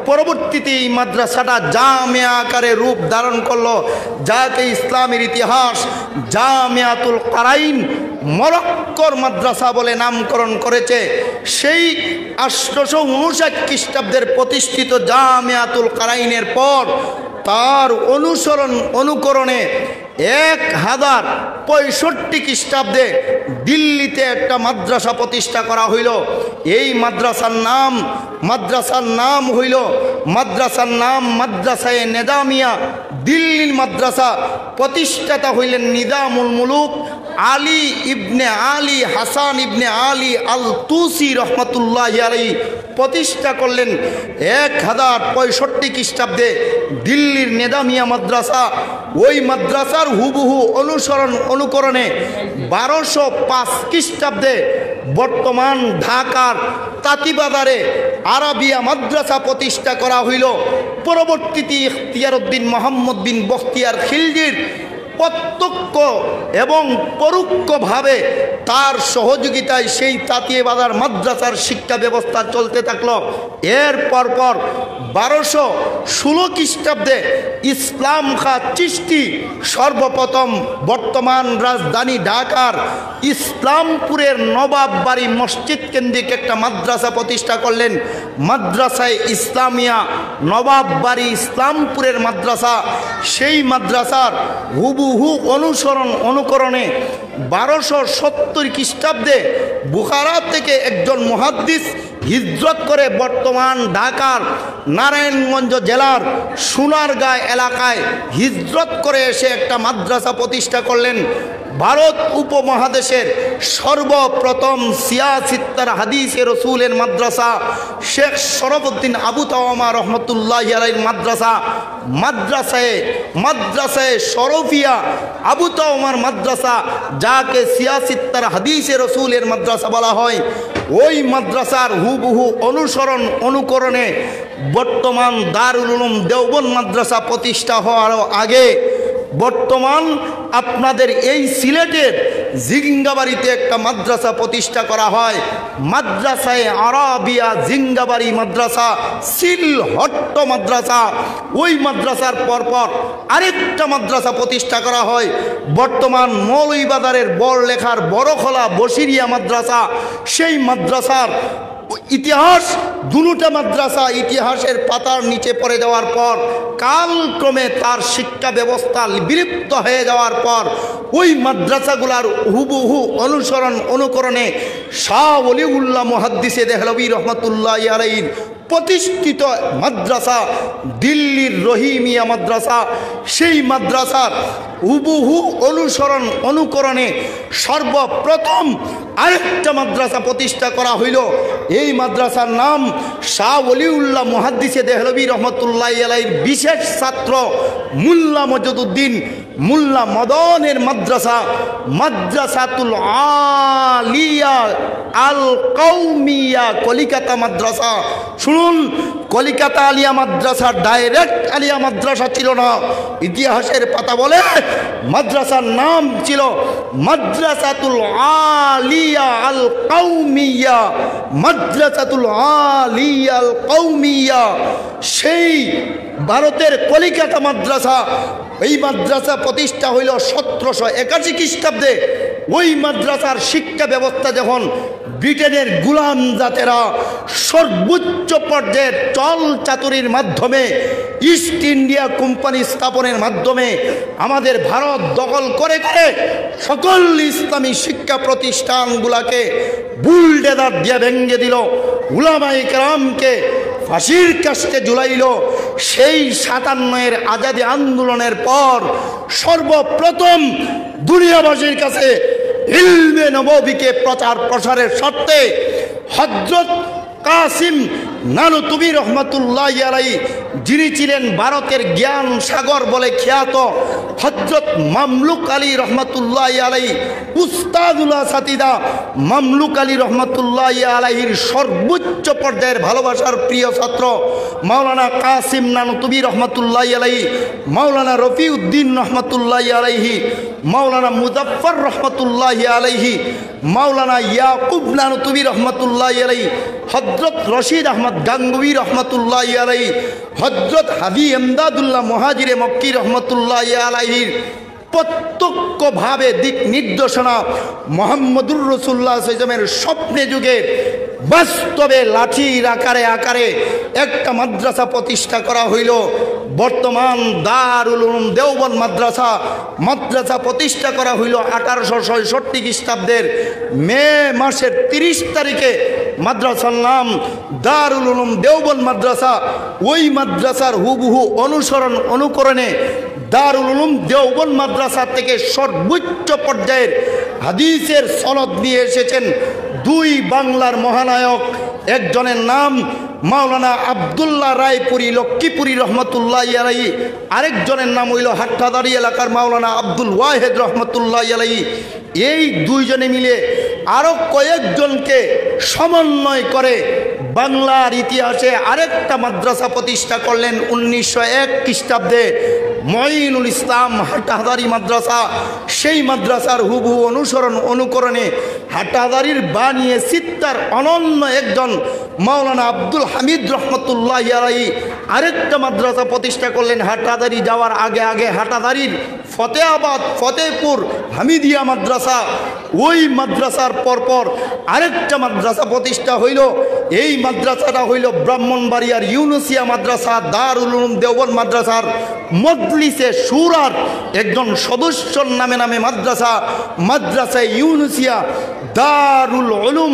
পরবর্তীতে এই মাদ্রাসাটা জামিয়া আকারে রূপ ধারণ করলো, যাকে ইসলামের ইতিহাস জামিয়াতুল কারাইন মরক্কোর মাদ্রাসা বলে নামকরণ করেছে। সেই 859 খ্রিস্টাব্দের প্রতিষ্ঠিত জামিয়াতুল কারাইনের পর তার অনুকরণে 1065 খ্রিস্টাব্দে দিল্লিতে একটা মাদ্রাসা প্রতিষ্ঠা করা হইল। এই মাদ্রাসার নাম হইল মাদ্রাসায়ে নিজামিয়া। দিল্লির মাদ্রাসা প্রতিষ্ঠাতা হইলেন নিজামুল মুলুক আলী ইবনে আলী হাসান ইবনে আলী আল তুসি রহমতুল্লাহি আলাইহি প্রতিষ্ঠা করলেন 1065 খ্রিস্টাব্দে দিল্লির নিজামিয়া মাদ্রাসা। ওই মাদ্রাসার হুবহু অনুকরণে 1205 খ্রিস্টাব্দে বর্তমান ঢাকার তাঁতিবাজারে আরাবিয়া মাদ্রাসা প্রতিষ্ঠা করা হইল। পরবর্তীতে ইখতিয়ার উদ্দিন মোহাম্মদ বিন বখতিয়ার খিলজির প্রত্যক্ষ এবং পরোক্ষভাবে তার সহযোগিতায় সেই তাঁতিবাজার মাদ্রাসার শিক্ষা ব্যবস্থা চলতে থাকলো। এর পরপর 1216 খ্রিস্টাব্দে ইসলাম খাঁ চিশতি সর্বপ্রথম বর্তমান রাজধানী ঢাকার ইসলামপুরের নবাব বাড়ি মসজিদ কেন্দ্রিক একটা মাদ্রাসা প্রতিষ্ঠা করলেন, মাদ্রাসায়ে ইসলামিয়া নবাব বাড়ি ইসলামপুরের মাদ্রাসা। সেই মাদ্রাসার হুবহু অনুকরণে 1270 খ্রিস্টাব্দে বুখারা থেকে একজন মুহাদ্দিস হিজরত করে বর্তমান ঢাকার নারায়ণগঞ্জ জেলার সোনারগাঁ এলাকায় হিজরত করে এসে একটা মাদ্রাসা প্রতিষ্ঠা করলেন। ভারত উপমহাদেশের সর্বপ্রথম সিয়াসিত্তার হাদিসে রসুলের মাদ্রাসা শেখ শরফুদ্দিন আবু তাওয়ামা রহমতুল্লাহি আলাইহির মাদ্রাসায়ে শরফিয়া আবু তাওয়ামার মাদ্রাসা, যাকে সিয়াসিত্তার হাদিসে রসুলের মাদ্রাসা বলা হয়। ওই মাদ্রাসার হুবহু অনুকরণে বর্তমান দারুল উলুম দেওবন্দ মাদ্রাসা প্রতিষ্ঠা হওয়ার আগে বর্তমান আপনাদের এই সিলেটের জিঙ্গাবাড়িতে একটা মাদ্রাসা প্রতিষ্ঠা করা হয়, মাদ্রাসায়ে আরাবিয়া জিঙ্গাবাড়ি মাদ্রাসা, সিলহট্ট মাদ্রাসা। ওই মাদ্রাসার পরপর আরেকটা মাদ্রাসা প্রতিষ্ঠা করা হয় বর্তমান মৌলভীবাজারের বড়লেখার বড়খোলা বসিরিয়া মাদ্রাসা। সেই মাদ্রাসার ইতিহাস দুটা মাদ্রাসা ইতিহাসের পাতার নিচে পড়ে যাওয়ার পর কালক্রমে তার শিক্ষা ব্যবস্থা বিলুপ্ত হয়ে যাওয়ার পর ওই মাদ্রাসাগুলার হুবহু অনুকরণে শাহ ওলিউল্লাহ মুহাদ্দিসে দেহলভী রহমতুল্লাহ আলাইহির প্রতিষ্ঠিত মাদ্রাসা দিল্লির রহিমিয়া মাদ্রাসা, সেই মাদ্রাসার হুবহু অনুকরণে সর্বপ্রথম আরেকটা মাদ্রাসা প্রতিষ্ঠা করা হইল। এই মাদ্রাসার নাম শাহ ওলিউল্লাহ মুহাদ্দিসে দেহলভী রহমতুল্লাহ আলাইহির বিশেষ ছাত্র মোল্লা মজিদউদ্দিন মোল্লা মদনের মাদ্রাসা, মাদ্রাসাতুল আলিয়া আল কওমিয়া কলিকাতা মাদ্রাসা। শুনুন, কলিকাতা আলিয়া মাদ্রাসা ডাইরেক্ট আলিয়া মাদ্রাসা ছিল না। ইতিহাসের পাতা বলে মাদ্রাসার নাম ছিল মাদ্রাসাতুল আলিয়া আল কওমিয়া, মাদ্রাসাতুল আলিয়া আল কওমিয়া। সেই ভারতের কলিকাতা মাদ্রাসা, এই মাদ্রাসা প্রতিষ্ঠা হইল 1781 খ্রিস্টাব্দে। ওই মাদ্রাসার শিক্ষা ব্যবস্থা যখন ব্রিটেনের গুলাম জাতেরা সর্বোচ্চ পর্যায়ের চল চাতুরির মাধ্যমে ইস্ট ইন্ডিয়া কোম্পানি স্থাপনের মাধ্যমে আমাদের ভারত দখল করে করে সকল ইসলামী শিক্ষা প্রতিষ্ঠানগুলোকে বুলডেজার দিয়ে ভেঙে দিল, উলামায়ে কেরামকে ফাঁসির কাস্টে ঝুলাইল। সেই 57-এর আজাদি আন্দোলনের পর সর্বপ্রথম দুনিয়াবাসীর কাছে ইলমে নববীকে প্রচার প্রসারের স্বার্থে হযরত কাসিম নানুতুবি রহমতুল্লাহ আলাইহি, যিনি ছিলেন ভারতের জ্ঞান সাগর বলে খ্যাত, হযরত মামলুক আলী রহমতুল্লাহ আলাইহি, উস্তাদুল্লাহ সাতিদা মামলুক আলী রহমতুল্লাহ আলাইহির সর্বোচ্চ পর্যায়ের ভালোবাসার প্রিয় ছাত্র মাওলানা কাসিম নানুতুবি রহমতুল্লাহ আলাইহি, মাওলানা রফিউদ্দিন রহমতুল্লাহ আলাইহি, মাওলানা মুজাফফর রহমতুল্লাহ আলাইহি, মাওলানা ইয়াকুব নানুতুবি রহমতুল্লাহ আলাইহি, হযরত রশিদ আহমদ গাঙ্গুহি রহমতুল্লাহ আলাইহি, হযরত হাজি এমদাদুল্লাহ মুহাজিরে মক্কি রহমতুল্লাহ আলাইহির প্রত্যক্ষভাবে দিক নির্দেশনা মুহাম্মদুর রাসূলুল্লাহ সাল্লাল্লাহু আলাইহি ওয়াসাল্লামের স্বপ্নে যুগে বাস্তবে লাঠির আকারে একটা মাদ্রাসা প্রতিষ্ঠা করা হইল। বর্তমান দারুল উলুম দেওবন্দ মাদ্রাসা প্রতিষ্ঠা করা হইল 1866 খ্রিস্টাব্দের মে মাসের 30 তারিখে। মাদ্রাসার নাম দারুল উলুম দেওবন্দ মাদ্রাসা। ওই মাদ্রাসার হুবহু অনুকরণে দারুল উলুম দেওবন্দ মাদ্রাসা থেকে সর্বোচ্চ পর্যায়ের হাদিসের সনদ নিয়ে এসেছেন দুই বাংলার মহানায়ক। একজনের নাম মাওলানা আব্দুল্লাহ রায়পুরী লক্ষ্মীপুরী রহমতুল্লাহ আলাইহি, আরেকজনের নাম হইল হাটহাজারী এলাকার মাওলানা আব্দুল ওয়াহেদ রহমতুল্লাহ আলাইহি। এই দুইজনে মিলে আরও কয়েকজনকে সমন্বয় করে বাংলার ইতিহাসে আরেকটা মাদ্রাসা প্রতিষ্ঠা করলেন 1901 খ্রিস্টাব্দে, মঈনুল ইসলাম হাটহাজারী মাদ্রাসা। সেই মাদ্রাসার হুবহু অনুকরণে হাটহাজারীর বানিয়ে সিত্তার অনন্য একজন মাওলানা আব্দুল হামিদ রহমতুল্লাহ আলাইহি আরেকটা মাদ্রাসা প্রতিষ্ঠা করলেন। হাটহাজারী যাওয়ার আগে হাটহাজারীর ফতেহপুর হামিদিয়া মাদ্রাসা, ওই মাদ্রাসার পরপর আরেকটা মাদ্রাসা প্রতিষ্ঠা হইল। এই মাদ্রাসাটা হইল ব্রাহ্মণবাড়িয়ার ইউনুসিয়া মাদ্রাসা, দারুল উলুম দেওবন্দ মাদ্রাসার মজলিসে শুরার একজন সদস্যর নামে মাদ্রাসায় ইউনুসিয়া দারুল উলুম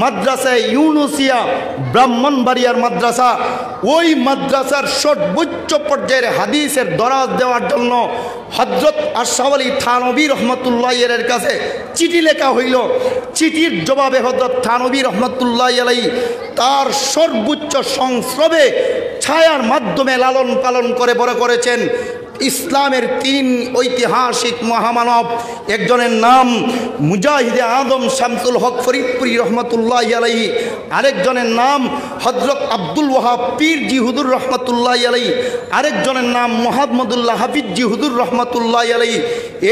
মাদ্রাসায় ইউনুসিয়া ব্রাহ্মণবাড়িয়ার মাদ্রাসা। ওই মাদ্রাসার সর্বোচ্চ পর্যায়ের হাদিসের দরাজ দেওয়ার জন্য হযরত আশরাফ আলী থানভী রহমতুল্লাহ এর কাছে চিঠি লেখা হইল। চিঠির জবাবে হযরত থানভী রহমতুল্লাহ আলাইহি তার সর্বোচ্চ সংস্রবে ছায়ার মাধ্যমে লালন পালন করে বড় করেছেন ইসলামের 3 ঐতিহাসিক মহামানব। একজনের নাম মুজাহিদে আদম শামসুল হক ফরিদপুরি রহমতুল্লাহ আলাইহি, আরেকজনের নাম হযরত আব্দুল ওয়াহাব পীরজি হুজুর রহমতুল্লাহ আলাইহি, আরেকজনের নাম মুহাম্মদুল্লাহ হাফিজজি হুজুর রহমতুল্লাহ আলাইহি।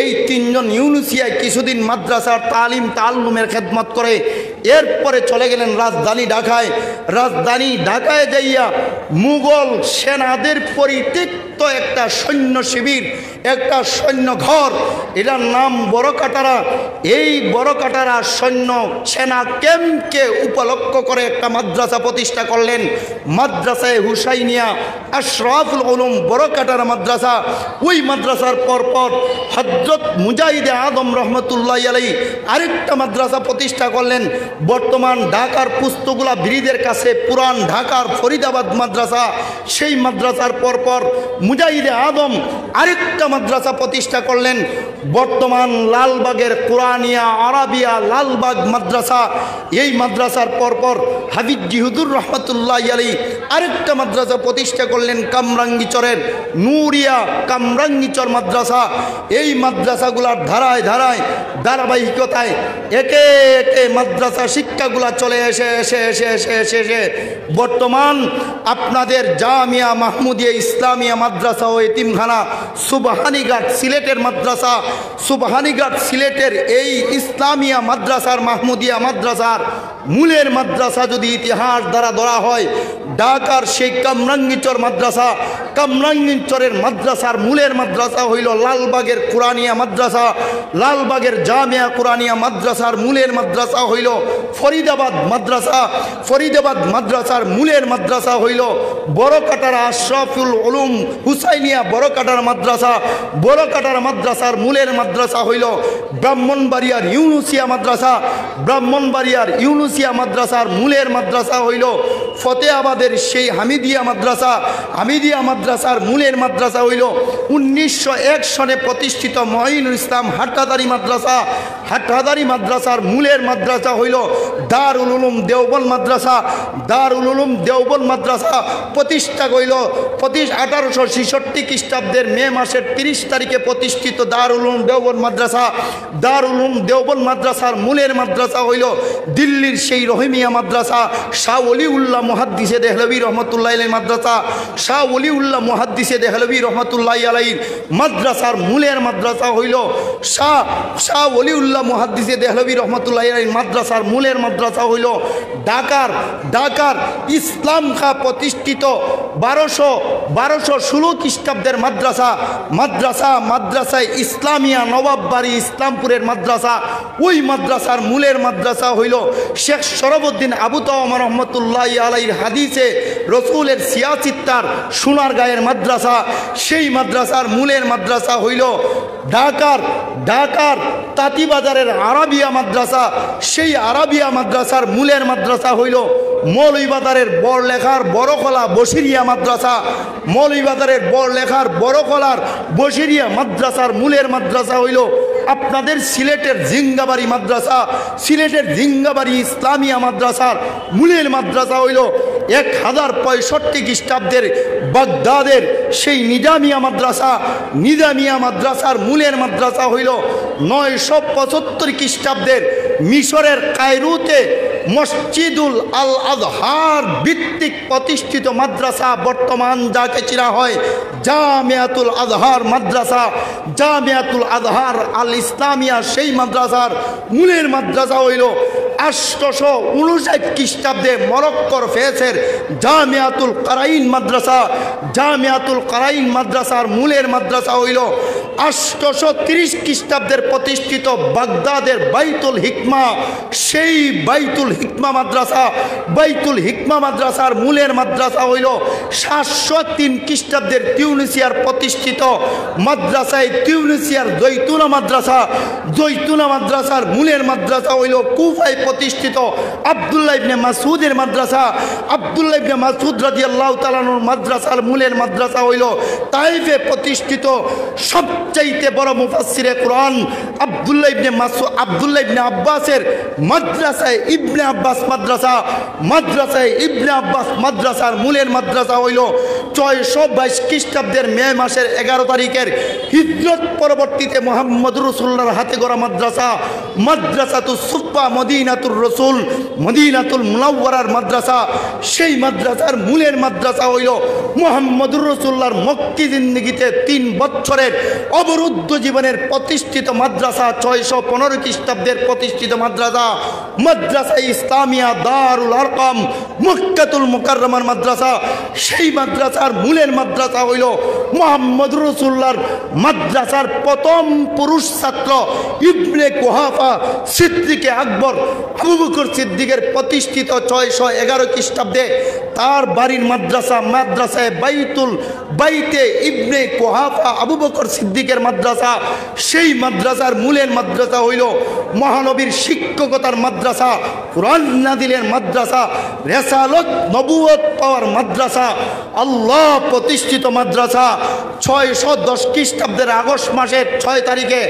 এই 3 জন ইউনুসিয়ায় কিছুদিন মাদ্রাসার তালিমের খেদমত করে এরপরে চলে গেলেন রাজধানী ঢাকায়। রাজধানী ঢাকায় যাইয়া মুঘল সেনাদের পরিত্যক্ত একটা সৈন্য শিবির, একটা সৈন্য ঘর, এটার নাম বড়কাটারা। এই বড়কাটারা সৈন্য সেনা ক্যাম্পকে উপলক্ষ করে একটা মাদ্রাসা প্রতিষ্ঠা করলেন, মাদ্রাসায়ে হুসাইনিয়া আশরাফুল উলুম বড়কাটারা মাদ্রাসা। ওই মাদ্রাসার পরপর হযরত মুজাহিদে আদম রহমতুল্লাহি আলাইহি আরেকটা মাদ্রাসা প্রতিষ্ঠা করলেন। বর্তমান ঢাকার পুস্তকুলা ব্রিজের কাছে পুরান ঢাকার ফরিদাবাদ মাদ্রাসা, সেই মাদ্রাসার পরপর মুজাহিদে আদম আরেকটা মাদ্রাসা প্রতিষ্ঠা করলেন। বর্তমান লালবাগের কুরআনিয়া আরাবিয়া লালবাগ মাদ্রাসা, এই মাদ্রাসার পরপর হাফিজ জিহুদুর রহমতুল্লাহি আলাইহি আরেকটা মাদ্রাসা প্রতিষ্ঠা করলেন কামরাঙ্গীচরের নূরিয়া কামরাঙ্গীচর মাদ্রাসা। এই মাদ্রাসাগুলার ধারায় ধারায় ধারাবাহিকতায় একে একে মাদ্রাসা শিক্ষাগুলা চলে এসে বর্তমান আপনাদের জামিয়া মাহমুদিয়া ইসলামিয়া মাদ্রাসা ও এতিমখানা, সুবহানীঘাট সিলেটের মাদ্রাসা, সুবহানীঘাট সিলেটের এই ইসলামিয়া মাদ্রাসার মাহমুদিয়া মাদ্রাসার মূলের মাদ্রাসা যদি ইতিহাস দ্বারা ধরা হয়, ঢাকার সেই কামরাঙ্গীচর মাদ্রাসা, কামরাঙ্গীচরের মাদ্রাসার মূলের মাদ্রাসা হইল লালবাগের কুরআনিয়া মাদ্রাসা, লালবাগের জামিয়া কুরআনিয়া মাদ্রাসার মূলের মাদ্রাসা হইল ফরিদাবাদ মাদ্রাসা, ফরিদাবাদ মাদ্রাসার মূলের মাদ্রাসা হইল বড়কাটারা আশরাফুল উলুম হুসাইনিয়া বড়কাটারা মাদ্রাসা, বড়কাটারা মাদ্রাসার মূলের মাদ্রাসা হইল ব্রাহ্মণবাড়িয়ার ইউনুসিয়া মাদ্রাসা, ব্রাহ্মণবাড়িয়ার ইউনুসিয়া মাদ্রাসার মূলের মাদ্রাসা হইল ফতেহাবাদের সেই হামিদিয়া মাদ্রাসা, হামিদিয়া মাদ্রাসার মূলের মাদ্রাসা হইল 1901 সনে প্রতিষ্ঠিত মঈনুল ইসলাম হাটহাজারী মাদ্রাসা, হাটহাজারী মাদ্রাসার মূলের মাদ্রাসা হইল দারুল উলুম দেওবন্দ মাদ্রাসা, দারুল উলুম দেওবন্দ মাদ্রাসা প্রতিষ্ঠা হইল 1866 খ্রিস্টাব্দের মে মাসের 30 তারিখে প্রতিষ্ঠিত দারুল উলুম দেওবন্দ মাদ্রাসা। দারুল উলুম দেওবন্দ মাদ্রাসার মূলের মাদ্রাসা হইল দিল্লির সেই রহিমিয়া মাদ্রাসা, শাহ ওলিউল্লাহ মুহাদ্দিসে দেহলভী রহমতুল্লাহি আলাইহির মাদ্রাসা, শাহ ওলিউল্লাহ মুহাদ্দিসে দেহলভী রহমতুল্লাহি আলাইহির মাদ্রাসার মূলের মাদ্রাসা হইল শাহ ওলিউল্লাহ মুহাদ্দিসে দেহলভী রহমতুল্লাহি আলাইহির মাদ্রাসার মূলের মাদ্রাসা হইল ঢাকার ইসলাম খা প্রতিষ্ঠিত 1216 খ্রিস্টাব্দের মাদ্রাসায় ইসলামিয়া নবাববাড়ি ইসলামপুরের মাদ্রাসা। ওই মাদ্রাসার মূলের মাদ্রাসা হইল শেখ শরফুদ্দিন আবু তাওয়ামা রহমতুল্লাহি আলাইহির হাদিসে রসুলের সিয়াসিত্তার সোনারগাঁয়ের মাদ্রাসা। সেই মাদ্রাসার মূলের মাদ্রাসা হইল ঢাকার তাঁতিবাজারের আরাবিয়া মাদ্রাসা। সেই আরাবিয়া মাদ্রাসার মূলের মাদ্রাসা হইল মৌলভীবাজারের বড়লেখার বড়খলা বসিরিয়া মাদ্রাসা, মৌলভীবাজারের বড়লেখার বড়খলার বসিরিয়া মাদ্রাসার মূলের মাদ্রাসা হইল আপনাদের সিলেটের জিঙ্গাবাড়ি মাদ্রাসা, সিলেটের জিঙ্গাবাড়ি ইসলামিয়া মাদ্রাসার মূলের মাদ্রাসা হইল 1065 খ্রিস্টাব্দের বাগদাদের সেই নিজামিয়া মাদ্রাসা, নিজামিয়া মাদ্রাসার মূলের মাদ্রাসা হইল 975 খ্রিস্টাব্দের মিশরের কায়রোতে মসজিদুল আল আজহার ভিত্তিক প্রতিষ্ঠিত মাদ্রাসা, বর্তমান যাকে চিনা হয় জামিয়াতুল আজহার মাদ্রাসা, জামিয়াতুল আজহার আল ইসলামিয়া। সেই মাদ্রাসার মূলের মাদ্রাসা হইল 859 খ্রিস্টাব্দে মরক্কোর ফেসের জামিয়াতুল কারাইন মাদ্রাসা, জামিয়াতুল কারাইন মাদ্রাসার মূলের মাদ্রাসা হইল 830 খ্রিস্টাব্দের প্রতিষ্ঠিত বাগদাদের বাইতুল হিকমা। সেই বাইতুল হিকমা মাদ্রাসা, বাইতুল হিকমা মাদ্রাসার মূলের মাদ্রাসা হইল 703 খ্রিস্টাব্দের তিউনিসিয়ার প্রতিষ্ঠিত মাদ্রাসায় তিউনিসিয়ার জৈতুনা মাদ্রাসা, জৈতুনা মাদ্রাসার মূলের মাদ্রাসা হইল কুফায় প্রতিষ্ঠিত আব্দুল্লাহ ইবনে মাসউদের মাদ্রাসা, আব্দুল্লাহ ইবনে মাসউদ রাদিয়াল্লাহু তাআলা আনহুর মাদ্রাসার মূলের মাদ্রাসা হইল তাইফে প্রতিষ্ঠিত সবচাইতে বড় মুফাসসিরে কুরআন আব্দুল্লাহ ইবনে আব্বাসের মাদ্রাসায় ইবনে আব্বাস মাদ্রাসা, মাদ্রাসায় ইবনে আব্বাস মাদ্রাসার মূলের মাদ্রাসা হইল 622 খ্রিস্টাব্দের মে মাসের 11 তারিখের হিজরত পরবর্তীতে মুহাম্মদুর রাসূলুল্লাহর হাতে গড়া মাদ্রাসা, মাদ্রাসাতুস সুফা মদিনাতুর রসুল, মদিনাতুল মুনাওয়ারার মাদ্রাসা। সেই মাদ্রাসার মূলের মাদ্রাসা হইল মুহাম্মদুর রাসূলুল্লাহর মক্কি জিন্দেগিতে 3 বছরের অবরুদ্ধ জীবনের প্রতিষ্ঠিত মাদ্রাসা, 615 খ্রিস্টাব্দের প্রতিষ্ঠিত মাদ্রাসা, মাদ্রাসা ইসলামিয়া দারুল আরকাম মক্কাতুল মুকাররমার মাদ্রাসা। সেই মাদ্রাসার মূলের মাদ্রাসা হইল মুহাম্মদ রাসূলুল্লাহর মাদ্রাসার প্রথম পুরুষ ছাত্র ইবনে কুহাফা সিদ্দিকে আকবর আবু বকর সিদ্দিকের প্রতিষ্ঠিত 611 খ্রিস্টাব্দে তার বাড়ির মাদ্রাসা, মাদ্রাসায় বাইতে ইবনে কুহাফা আবু বকর সিদ্দিকের মাদ্রাসা। সেই মাদ্রাসার মূলের মাদ্রাসা হইল মহানবীর শিক্ষকতার মাদ্রাসা, কুরআন নাযিলের মাদ্রাসা, রিসালাত নবুয়ত পাওয়ার মাদ্রাসা, আল্লাহ প্রতিষ্ঠিত মাদ্রাসা। 610 খ্রিস্টাব্দের আগস্ট মাসের 6 তারিখে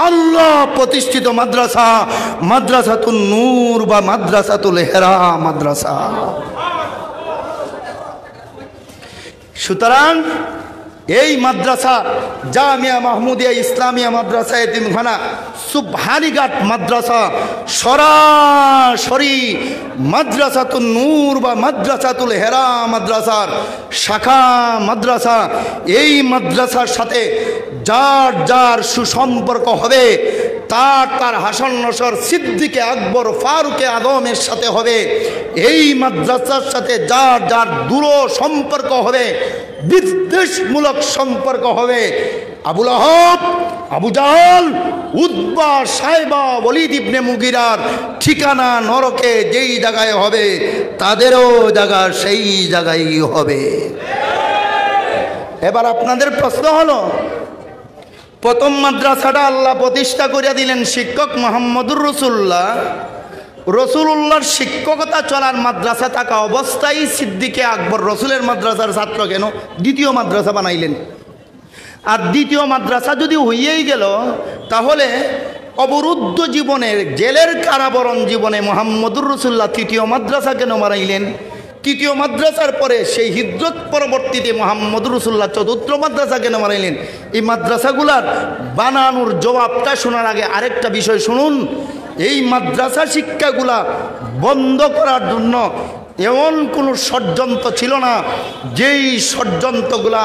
আল্লাহ প্রতিষ্ঠিত মাদ্রাসা, মাদ্রাসাতুন নূর বা মাদ্রাসাতুল হেরা মাদ্রাসা। সুতরাং এই মাদ্রাসা জামিয়া মাহমুদিয়া ইসলামিয়া মাদ্রাসা এতিমখানা সুবহানীঘাট মাদ্রাসা সরাসরি মাদ্রাসাতুন নূর বা মাদ্রাসাতুল হেরা মাদ্রাসার শাখা মাদ্রাসা। এই মাদ্রাসার সাথে যার যার সুসম্পর্ক হবে তার হাসান নসর সিদ্দিকে আকবর ফারুকে আদমের সাথে হবে। এই মাদ্রাসার সাথে যার যার দূর সম্পর্ক হবে, বিদ্বেষমূলক সম্পর্ক হবে, আবু লাহাব, আবু জাহল, উতবা, সাইবা, ওয়ালিদ ইবনে মুগিরার ঠিকানা নরকে যেই জায়গায় হবে তাদেরও জায়গা সেই জায়গায় হবে। এবার আপনাদের প্রশ্ন হলো, প্রথম মাদ্রাসাটা আল্লাহ প্রতিষ্ঠা করিয়া দিলেন শিক্ষক মুহাম্মদুর রসুল্লাহর শিক্ষকতা চলার মাদ্রাসা থাকা অবস্থায় সিদ্দিকে আকবর রসুলের মাদ্রাসার ছাত্র কেন দ্বিতীয় মাদ্রাসা বানাইলেন? আর দ্বিতীয় মাদ্রাসা যদি হইয়েই গেল, তাহলে অবরুদ্ধ জীবনের জেলের কারাবরণ জীবনে মুহাম্মদুর রাসূলুল্লাহ তৃতীয় মাদ্রাসা কেন বানাইলেন? তৃতীয় মাদ্রাসার পরে সেই হিজরত পরবর্তীতে মুহাম্মদুর রাসূলুল্লাহ চতুর্থ মাদ্রাসা কেন বানাইলেন? এই মাদ্রাসাগুলার বানানোর জবাবটা শোনার আগে আরেকটা বিষয় শুনুন। এই মাদ্রাসা শিক্ষাগুলা বন্ধ করার জন্য এমন কোনো ষড়যন্ত্র ছিল না যেই ষড়যন্ত্রগুলা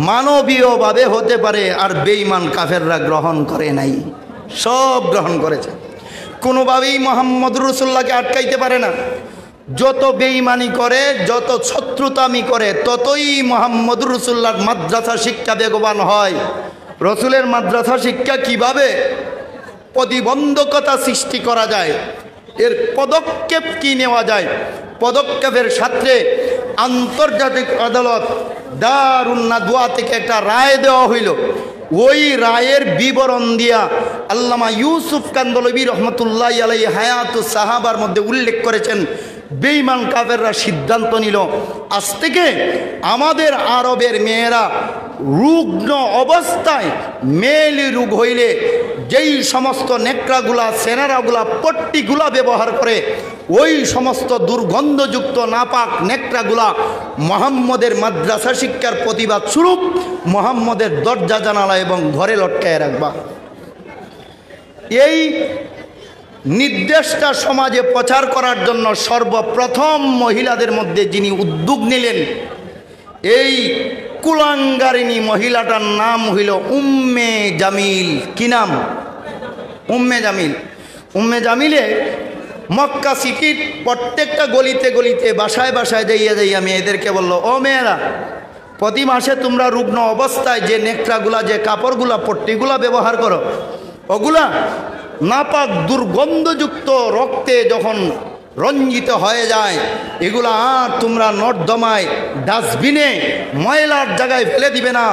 মানবীয়ভাবে হতে পারে আর বেঈমান কাফেররা গ্রহণ করে নাই, সব গ্রহণ করেছে। কোনোভাবেই মুহাম্মদুর রাসূলুল্লাহকে আটকাইতে পারে না। যত বেঈমানি করে, যত শত্রুতামি করে, ততই মুহাম্মদুর রাসূলুল্লাহর মাদ্রাসা শিক্ষা বেগবান হয়। রসুলের মাদ্রাসা শিক্ষা কিভাবে প্রতিবন্ধকতা সৃষ্টি করা যায়, এর পদক্ষেপ কি নেওয়া যায়, পদক্ষেপের সাথে আন্তর্জাতিক আদালত দারুন নাদওয়া থেকে একটা রায় দেওয়া হইল। ওই রায়ের বিবরণ দিয়া আল্লামা ইউসুফ কান্দলবী রহমতুল্লাহি আলাইহি হায়াতুস সাহাবার মধ্যে উল্লেখ করেছেন, বেঈমান কাফেররা সিদ্ধান্ত নিল আজ থেকে আমাদের আরবের মেয়েরা রুগ্ন অবস্থায় মেলি রোগ হইলে যেই সমস্ত নেকড়াগুলা, সেনারাগুলা, পট্টিগুলা ব্যবহার করে, ওই সমস্ত দুর্গন্ধযুক্ত নাপাক নেকড়াগুলা মুহাম্মদের মাদ্রাসা শিক্ষার প্রতিবাদ স্বরূপ মুহাম্মদের দরজা জানালা এবং ঘরে লটকায় রাখবা। এই নির্দেশটা সমাজে প্রচার করার জন্য সর্বপ্রথম মহিলাদের মধ্যে যিনি উদ্যোগ নিলেন, এই কুলাঙ্গারিনী মহিলাটার নাম হইল উম্মে জামিল। কি নাম? উম্মে জামিল। উম্মে জামিলে মক্কা সিটির প্রত্যেকটা গলিতে গলিতে বাসায় বাসায় যাইয়া মেয়েদেরকে বলল, ও মেয়েরা, প্রতি মাসে তোমরা রুগ্ন অবস্থায় যে নেকড়াগুলা, যে কাপড়গুলা, পট্টিগুলা ব্যবহার করো, ওগুলা নাপাক দুর্গন্ধযুক্ত রক্তে যখন রঞ্জিত হয়ে যায়, এগুলা আর তোমরা নর্দমায় ডাস্টবিনে ময়লার জায়গায় ফেলে দিবে না,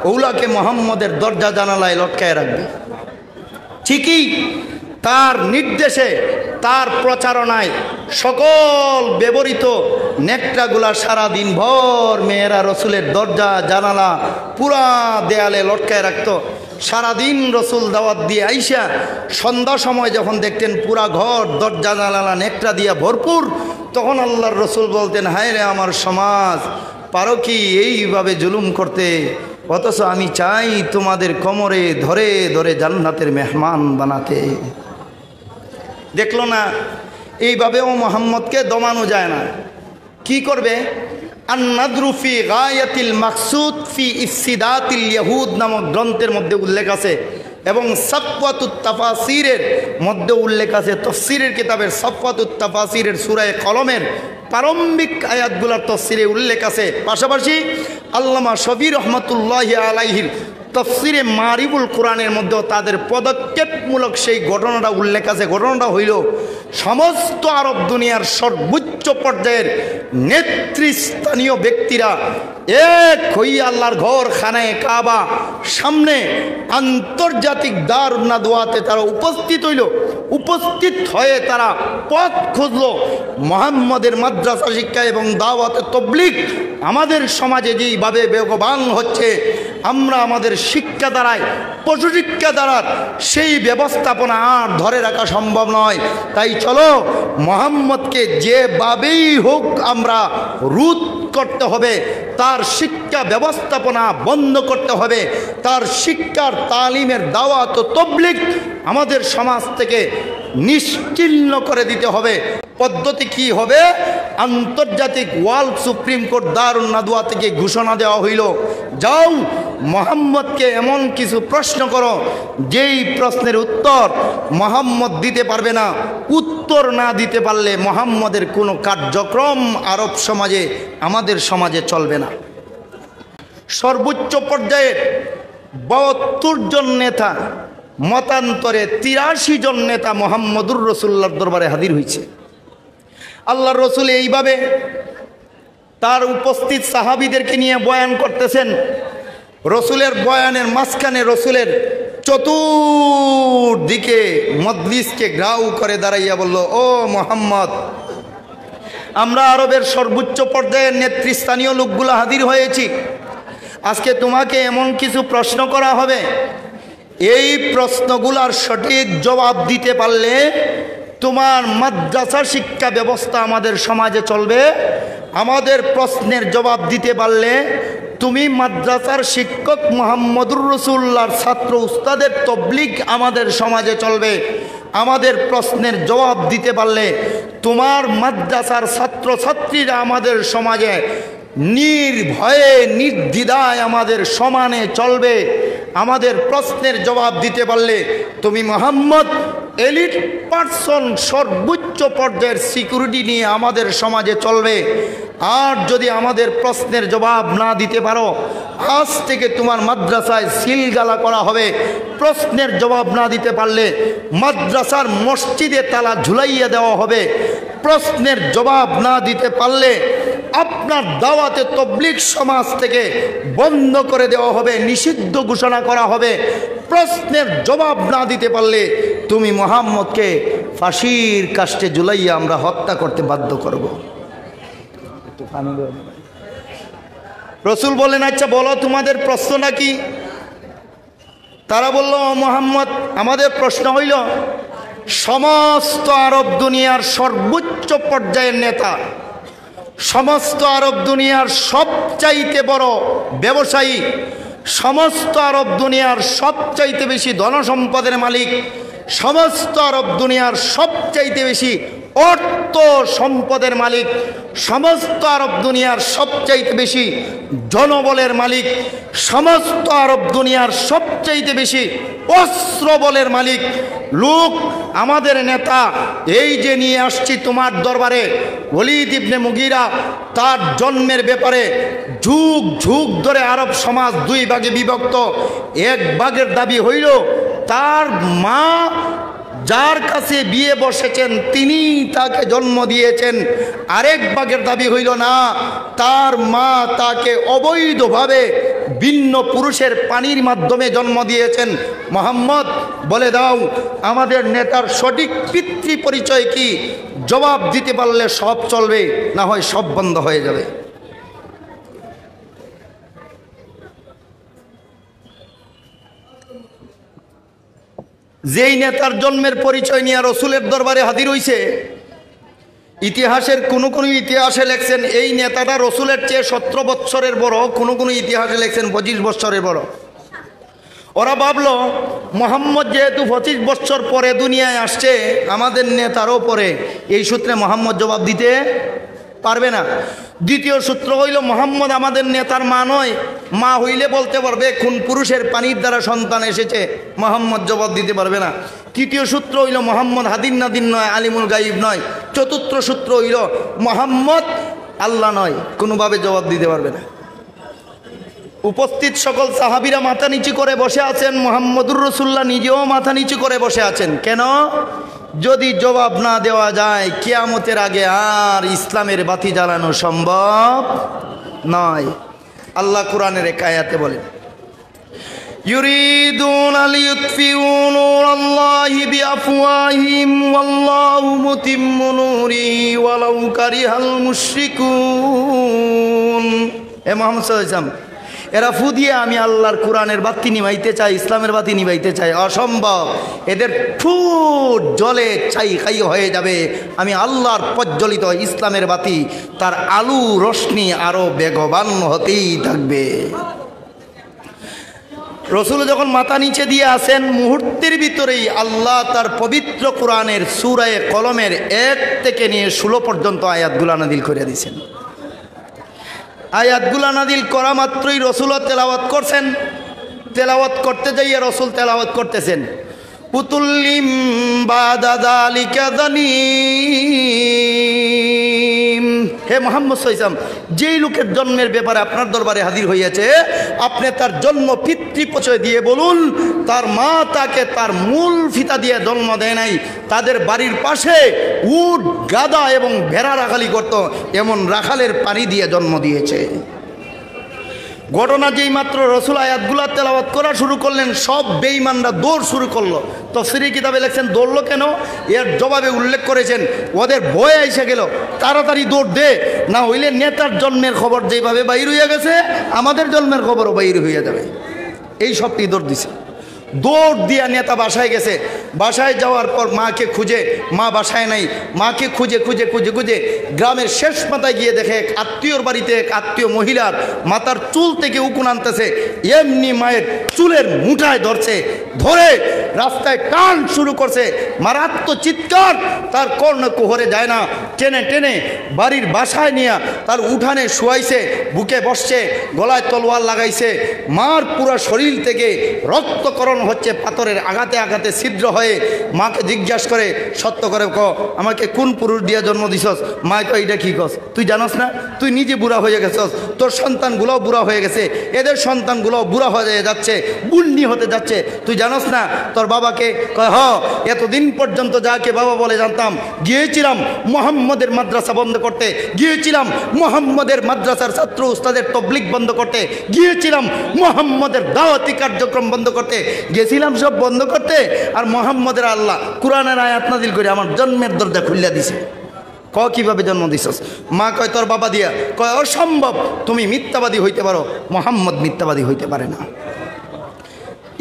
ওগুলাকে মুহাম্মদের দরজা জানালায় লটকায় রাখবে। ঠিকই তার নির্দেশে, তার প্রচারণায় সকল ব্যবহৃত নেকড়াগুলা সারাদিন ভর মেয়েরা রসুলের দরজা জানালা পুরা দেয়ালে লটকায় রাখত। সারাদিন রসুল দাওয়াত দিয়ে আইসা সন্ধ্যা সময় যখন দেখতেন পুরা ঘর দরজা জানালা নেকড়া দিয়া ভরপুর, তখন আল্লাহর রসুল বলতেন, হায় রে আমার সমাজ, পারো কি এইভাবে জুলুম করতে? অথচ আমি চাই তোমাদের কোমরে ধরে ধরে জান্নাতের মেহমান বানাতে। দেখলো না এইভাবেও মুহাম্মদকে দমানো যায় না। কি করবে? আন-নাদরু ফি গায়াতিল মাকসুদ ফি ইফসিদাতিল ইয়াহুদ নামক গ্রন্থের মধ্যে উল্লেখ আছে, এবং সাফওয়াতুত তাফাসিরের মধ্যে উল্লেখ আছে। তাফসিরের কিতাবের সাফওয়াতুত তাফাসিরের সূরা কলমের প্রারম্ভিক আয়াতগুলোর তাফসিরে উল্লেখ আছে। পাশাপাশি আল্লামা শফি রহমতুল্লাহি আলাইহির তাফসিরে মারিফুল কোরআনের মধ্যেও তাদের পদক্ষেপমূলক সেই ঘটনাটা উল্লেখ আছে। ঘটনাটা হইল, সমস্ত আরব দুনিয়ার সর্বোচ্চ পর্যায়ের নেতৃস্থানীয় ব্যক্তিরা এক হইয়া আল্লাহর ঘর খানায়ে কাবা সামনে আন্তর্জাতিক দারুন নাদওয়াতে তারা উপস্থিত হইল। উপস্থিত হয়ে তারা পথ খুঁজল মুহাম্মদের মাদ্রাসা শিক্ষা এবং দাওয়াতে তাবলীগ আমাদের সমাজে যেইভাবে বেগবান হচ্ছে, আমরা আমাদের শিক্ষা দ্বারায় পশু শিক্ষা দ্বারা সেই ব্যবস্থাপনা আর ধরে রাখা সম্ভব নয়। তাই চলো মুহাম্মদকে যেভাবেই হোক আমরা রোধ করতে হবে, তার শিক্ষা ব্যবস্থাপনা বন্ধ করতে হবে, তার শিক্ষার তালিমের দাওয়াত ও তাবলীগ আমাদের সমাজ থেকে নিশ্চিহ্ন করে দিতে হবে। পদ্ধতি কি হবে? আন্তর্জাতিক ওয়ার্ল্ড সুপ্রিম কোর্ট দারুন নাদওয়া থেকে ঘোষণা দেওয়া হইল, যাও মুহাম্মদকে এমন কিছু প্রশ্ন করো যেই প্রশ্নের উত্তর মুহাম্মদ দিতে পারবে না। উত্তর না দিতে পারলে মুহাম্মদের কোনো কার্যক্রম আরব সমাজে আমাদের সমাজে চলবে না। সর্বোচ্চ পর্যায়ে ৭২ জন নেতা, মতান্তরে ৮৩ জন নেতা মুহাম্মদুর রাসূলুল্লাহর দরবারে হাজির হয়েছে। আল্লাহর রসুল এইভাবে তার উপস্থিত সাহাবীদেরকে নিয়ে বয়ান করতেছেন। রসুলের বয়ানের মাঝখানে রসুলের চতুর্দিকে মজলিসকে গ্রাউ করে দাঁড়াইয়া বলল, ও মুহাম্মদ, আমরা আরবের সর্বোচ্চ পর্যায়ের নেতৃস্থানীয় লোকগুলো হাজির হয়েছি। আজকে তোমাকে এমন কিছু প্রশ্ন করা হবে, এই প্রশ্নগুলোর সঠিক জবাব দিতে পারলে তোমার মাদ্রাসা শিক্ষা ব্যবস্থা আমাদের সমাজে চলবে। আমাদের প্রশ্নের জবাব দিতে পারলে তুমি মাদ্রাসার শিক্ষক মুহাম্মদুর রাসূলুল্লাহর ছাত্র উস্তাদের তাবলীগ আমাদের সমাজে চলবে। আমাদের প্রশ্নের জবাব দিতে পারলে তোমার মাদ্রাসার ছাত্রছাত্রীরা আমাদের সমাজে নির্ভয়ে নির্দ্বিধায় আমাদের সমানে চলবে। আমাদের প্রশ্নের জবাব দিতে পারলে তুমি মুহাম্মদ এলিট পার্সন সর্বোচ্চ পর্যায়ের সিকিউরিটি নিয়ে আমাদের সমাজে চলবে। আর যদি আমাদের প্রশ্নের জবাব না দিতে পারো, আজ থেকে তোমার মাদ্রাসায় সিলগালা করা হবে। প্রশ্নের জবাব না দিতে পারলে মাদ্রাসার মসজিদে তালা ঝুলাইয়া দেওয়া হবে। প্রশ্নের জবাব না দিতে পারলে আপনার দাওয়াতে তাবলীগ সমাজ থেকে বন্ধ করে দেওয়া হবে, নিষিদ্ধ ঘোষণা করা হবে। প্রশ্নের জবাব না দিতে পারলে তুমি মুহাম্মদকে ফাঁসির কাস্টে ঝুলাইয়া আমরা হত্যা করতে বাধ্য করব। রসুল বলেন, আচ্ছা বলো তোমাদের প্রশ্নটা কি? তারা বলল, ও মুহাম্মদ, আমাদের প্রশ্ন হইল, সমস্ত আরব দুনিয়ার সর্বোচ্চ পর্যায়ের নেতা, সমস্ত আরব দুনিয়ার সবচাইতে বড় ব্যবসায়ী, সমস্ত আরব দুনিয়ার সবচাইতে বেশি ধনসম্পদের মালিক, সমস্ত আরব দুনিয়ার সবচাইতে বেশি অর্থ সম্পদের মালিক, সমস্ত আরব দুনিয়ার সবচাইতে বেশি জনবলের মালিক, সমস্ত আরব দুনিয়ার সবচাইতে বেশি অস্ত্র বলের মালিক লোক আমাদের নেতা এই যে নিয়ে আসছি তোমার দরবারে ওলীদ ইবনে মুগীরা, তার জন্মের ব্যাপারে যুগ যুগ ধরে আরব সমাজ দুই ভাগে বিভক্ত। এক ভাগের দাবি হইল তার মা যার কাছে বিয়ে বসেছেন তিনি তাকে জন্ম দিয়েছেন। আরেক ভাগের দাবি হইল না, তার মা তাকে অবৈধভাবে ভিন্ন পুরুষের পানির মাধ্যমে জন্ম দিয়েছেন। মুহাম্মদ বলে দাও আমাদের নেতার সঠিক পিতৃ পরিচয় কি? জবাব দিতে পারলে সব চলবে, না হয় সব বন্ধ হয়ে যাবে। যেই নেতার জন্মের পরিচয় নিয়ে রসুলের দরবারে হাজির হইছে, ইতিহাসের কোনো ইতিহাসে লেখছেন এই নেতাটা রসুলের চেয়ে 17 বৎসরের বড়, কোনো ইতিহাসে লেখছেন 25 বৎসরের বড়। ওরা ভাবলো মুহাম্মদ যেহেতু 25 বৎসর পরে দুনিয়ায় আসছে, আমাদের নেতারও পরে, এই সূত্রে মুহাম্মদ জবাব দিতে পারবে না। দ্বিতীয় সূত্র হইল মুহাম্মদ আমাদের নেতার মা নয়, মা হইলে বলতে পারবে কোন পুরুষের পানির দ্বারা সন্তান এসেছে, মুহাম্মদ জবাব দিতে পারবে না। তৃতীয় সূত্র হইল মুহাম্মদ হাদিন নাদিন নয়, আলিমুল গাইব নয়। চতুর্থ সূত্র হইল মুহাম্মদ আল্লাহ নয়, কোনোভাবে জবাব দিতে পারবে না। উপস্থিত সকল সাহাবীরা মাথা নিচু করে বসে আছেন, মুহাম্মদুর রাসূলুল্লাহ নিজেও মাথা নিচু করে বসে আছেন। কেন? যদি জবাব না দেওয়া যায় কিয়ামতের আগে আর ইসলামের বাতি জ্বালানো সম্ভব নয়। আল্লাহ কোরআনের এক আয়াতে বলেন, ইউরিদুনা লিইউতফিউ নূরাল্লাহি বিআফওয়াহিহিম ওয়াল্লাহু মুতিম্মু নূরিহি ওয়ালাউ কারিহাল মুশরিকুন। এ মুহাম্মদ সাল্লাল্লাহু আলাইহি ওয়াসাল্লাম, এরা ফু দিয়ে আমি আল্লাহর কোরআনের বাতি নিভাইতে চাই, ইসলামের বাতি নিভাইতে চাই, অসম্ভব। এদের ফুট জলে ছাই খাই হয়ে যাবে। আমি আল্লাহর প্রজ্বলিত ইসলামের বাতি তার আলো রশ্মি আরো বেগবান হতেই থাকবে। রসুল যখন মাথা নিচে দিয়ে আসেন, মুহূর্তের ভিতরেই আল্লাহ তার পবিত্র কোরআনের সূরা কলমের 1 থেকে নিয়ে 16 পর্যন্ত আয়াতগুলা নাযিল করে দিয়েছেন। আয়াতগুলা নাযিল করা মাত্রই রসুল তেলাওয়াত করছেন। তেলাওয়াত করতে যাইয়ে রসুল তেলাওয়াত করতেছেন, পুতুল্লিম বাদা যালিকা যানিম। হে মুহাম্মদ সাল্লাল্লাহু আলাইহি ওয়াসাল্লাম, যেই লোকের জন্মের ব্যাপারে আপনার দরবারে হাজির হইয়াছে, আপনি তার জন্ম পিতৃ পরিচয় দিয়ে বলুন, তার মা তাকে তার মূল ফিতা দিয়ে জন্ম দেয় নাই, তাদের বাড়ির পাশে উট গাদা এবং ভেড়া রাখালি করত, এমন রাখালের পানি দিয়ে জন্ম দিয়েছে। ঘটনা যেই মাত্র রসুল আয়াতগুলা তেলাওয়াত করা শুরু করলেন, সব বেঈমানরা দৌড় শুরু করলো। তাফসীরে কিতাবে লেখছেন দৌড়লো কেন, এর জবাবে উল্লেখ করেছেন ওদের ভয় এসে গেল, তাড়াতাড়ি দৌড় দে, না হইলে নেতার জন্মের খবর যেভাবে বাইর হইয়া গেছে আমাদের জন্মের খবরও বাইর হইয়া যাবে। এই সবটি দৌড় দিছে। দৌড় দিয়া নেতা বাসায় গেছে। বাসায় যাওয়ার পর মাকে খুঁজে, মা বাসায় নাই, মাকে খুঁজে খুঁজে খুঁজে খুঁজে গ্রামের শেষ মাথায় গিয়ে দেখে এক আত্মীয়র বাড়িতে এক আত্মীয় মহিলার মাথার চুল থেকে উকুন আনতেছে, এমনি মায়ের চুলের মুঠায় ধরছে, ধরে রাস্তায় টান শুরু করছে, মারাত্মক চিৎকার, তার কর্ণ কোহরে যায় না, টেনে টেনে বাড়ির বাসায় নিয়ে তার উঠানে শুয়াইছে, বুকে বসছে, গলায় তলোয়ার লাগাইছে। মার পুরো শরীর থেকে রক্তকরণ হচ্ছে, পাথরের আঘাতে আঘাতে ছিদ্র হয়ে। মাকে জিজ্ঞাসা করে, সত্য করে ক, আমাকে কোন পুরুষ দিয়া জন্ম দিছস? মা কয়, এটা কি কস? তুই জানস না? তুই নিজে বুড়া হয়ে গেছস, তোর সন্তানগুলোও বুড়া হয়ে গেছে, এদের সন্তানগুলোও বুড়া হয়ে যাচ্ছে, বুন্নি হতে যাচ্ছে, তুই জানস না? তোর বাবাকে কয়, হ, এতদিন পর্যন্ত যাকে বাবা বলে জানতাম, গিয়েছিলাম মুহাম্মদের মাদ্রাসা বন্ধ করতে, গিয়েছিলাম মুহাম্মদের মাদ্রাসার ছাত্র উস্তাদের তবলিগ বন্ধ করতে, গিয়েছিলাম মুহাম্মদের দাওয়াতি কার্যক্রম বন্ধ করতে, গেছিলাম সব বন্ধ করতে, আর মুহাম্মদের আল্লাহ কোরআনের আয়াত নাযিল করে আমার জন্মের দরজা খুলে দিছে। ক, কিভাবে জন্ম দিছস? মা কয়, তোর বাবা দিয়া। কয়, অসম্ভব, তুমি মিথ্যাবাদী হইতে পারো, মুহাম্মদ মিথ্যাবাদী হইতে পারে না।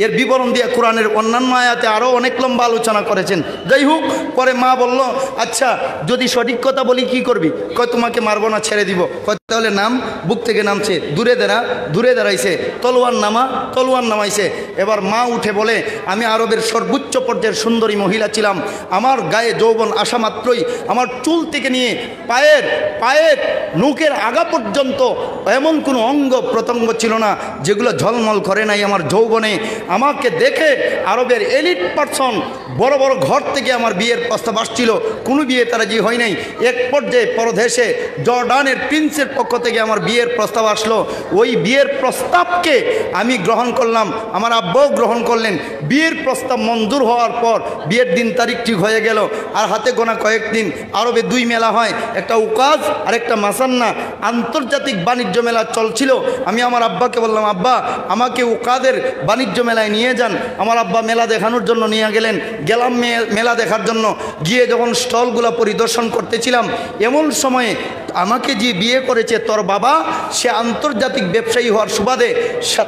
এর বিবরণ দিয়ে কোরআনের অন্যান্য আয়াতে আরও অনেক লম্বা আলোচনা করেছেন। যাই হোক, পরে মা বলল, আচ্ছা যদি সঠিক কথা বলি কি করবি? কয়, তোমাকে মারবো না, ছেড়ে দিব। কয়, তাহলে নাম। বুক থেকে নামছে, দূরে দাঁড়াইছে, তলোয়ার নামাইছে। এবার মা উঠে বলে, আমি আরবের সর্বোচ্চ পর্যায়ের সুন্দরী মহিলা ছিলাম, আমার গায়ে যৌবন আসা মাত্রই আমার চুল থেকে নিয়ে পায়ের নুকের আগা পর্যন্ত এমন কোনো অঙ্গ প্রত্যঙ্গ ছিল না যেগুলো ঝলমল করে নাই আমার যৌবনে। আমাকে দেখে আরবের এলিট পারসন বড় বড় ঘর থেকে আমার বিয়ের প্রস্তাব আসছিল, কোনো বিয়ে তারা যে হয় নাই। এক পর্যায়ে পরদেশে জর্ডানের প্রিন্সের পক্ষ থেকে আমার বিয়ের প্রস্তাব আসলো। ওই বিয়ের প্রস্তাবকে আমি গ্রহণ করলাম, আমার আব্বাও গ্রহণ করলেন। বিয়ের প্রস্তাব মঞ্জুর হওয়ার পর বিয়ের দিন তারিখ ঠিক হয়ে গেল। আর হাতে গোনা কয়েকদিন আরবে 2 মেলা হয়, একটা উকাজ আর একটা মাসান্না, আন্তর্জাতিক বাণিজ্য মেলা চলছিল। আমি আমার আব্বাকে বললাম, আব্বা আমাকে উকাদের বাণিজ্য মেলায় নিয়ে যান। আমার আব্বা মেলা দেখানোর জন্য নিয়ে গেলেন। গেলাম মেলা দেখার জন্য। গিয়ে যখন স্টলগুলো পরিদর্শন করতেছিলাম, এমন সময়ে আমাকে যে বিয়ে করেছে তোর বাবা, সে আন্তর্জাতিক ব্যবসায়ী হওয়ার সুবাদে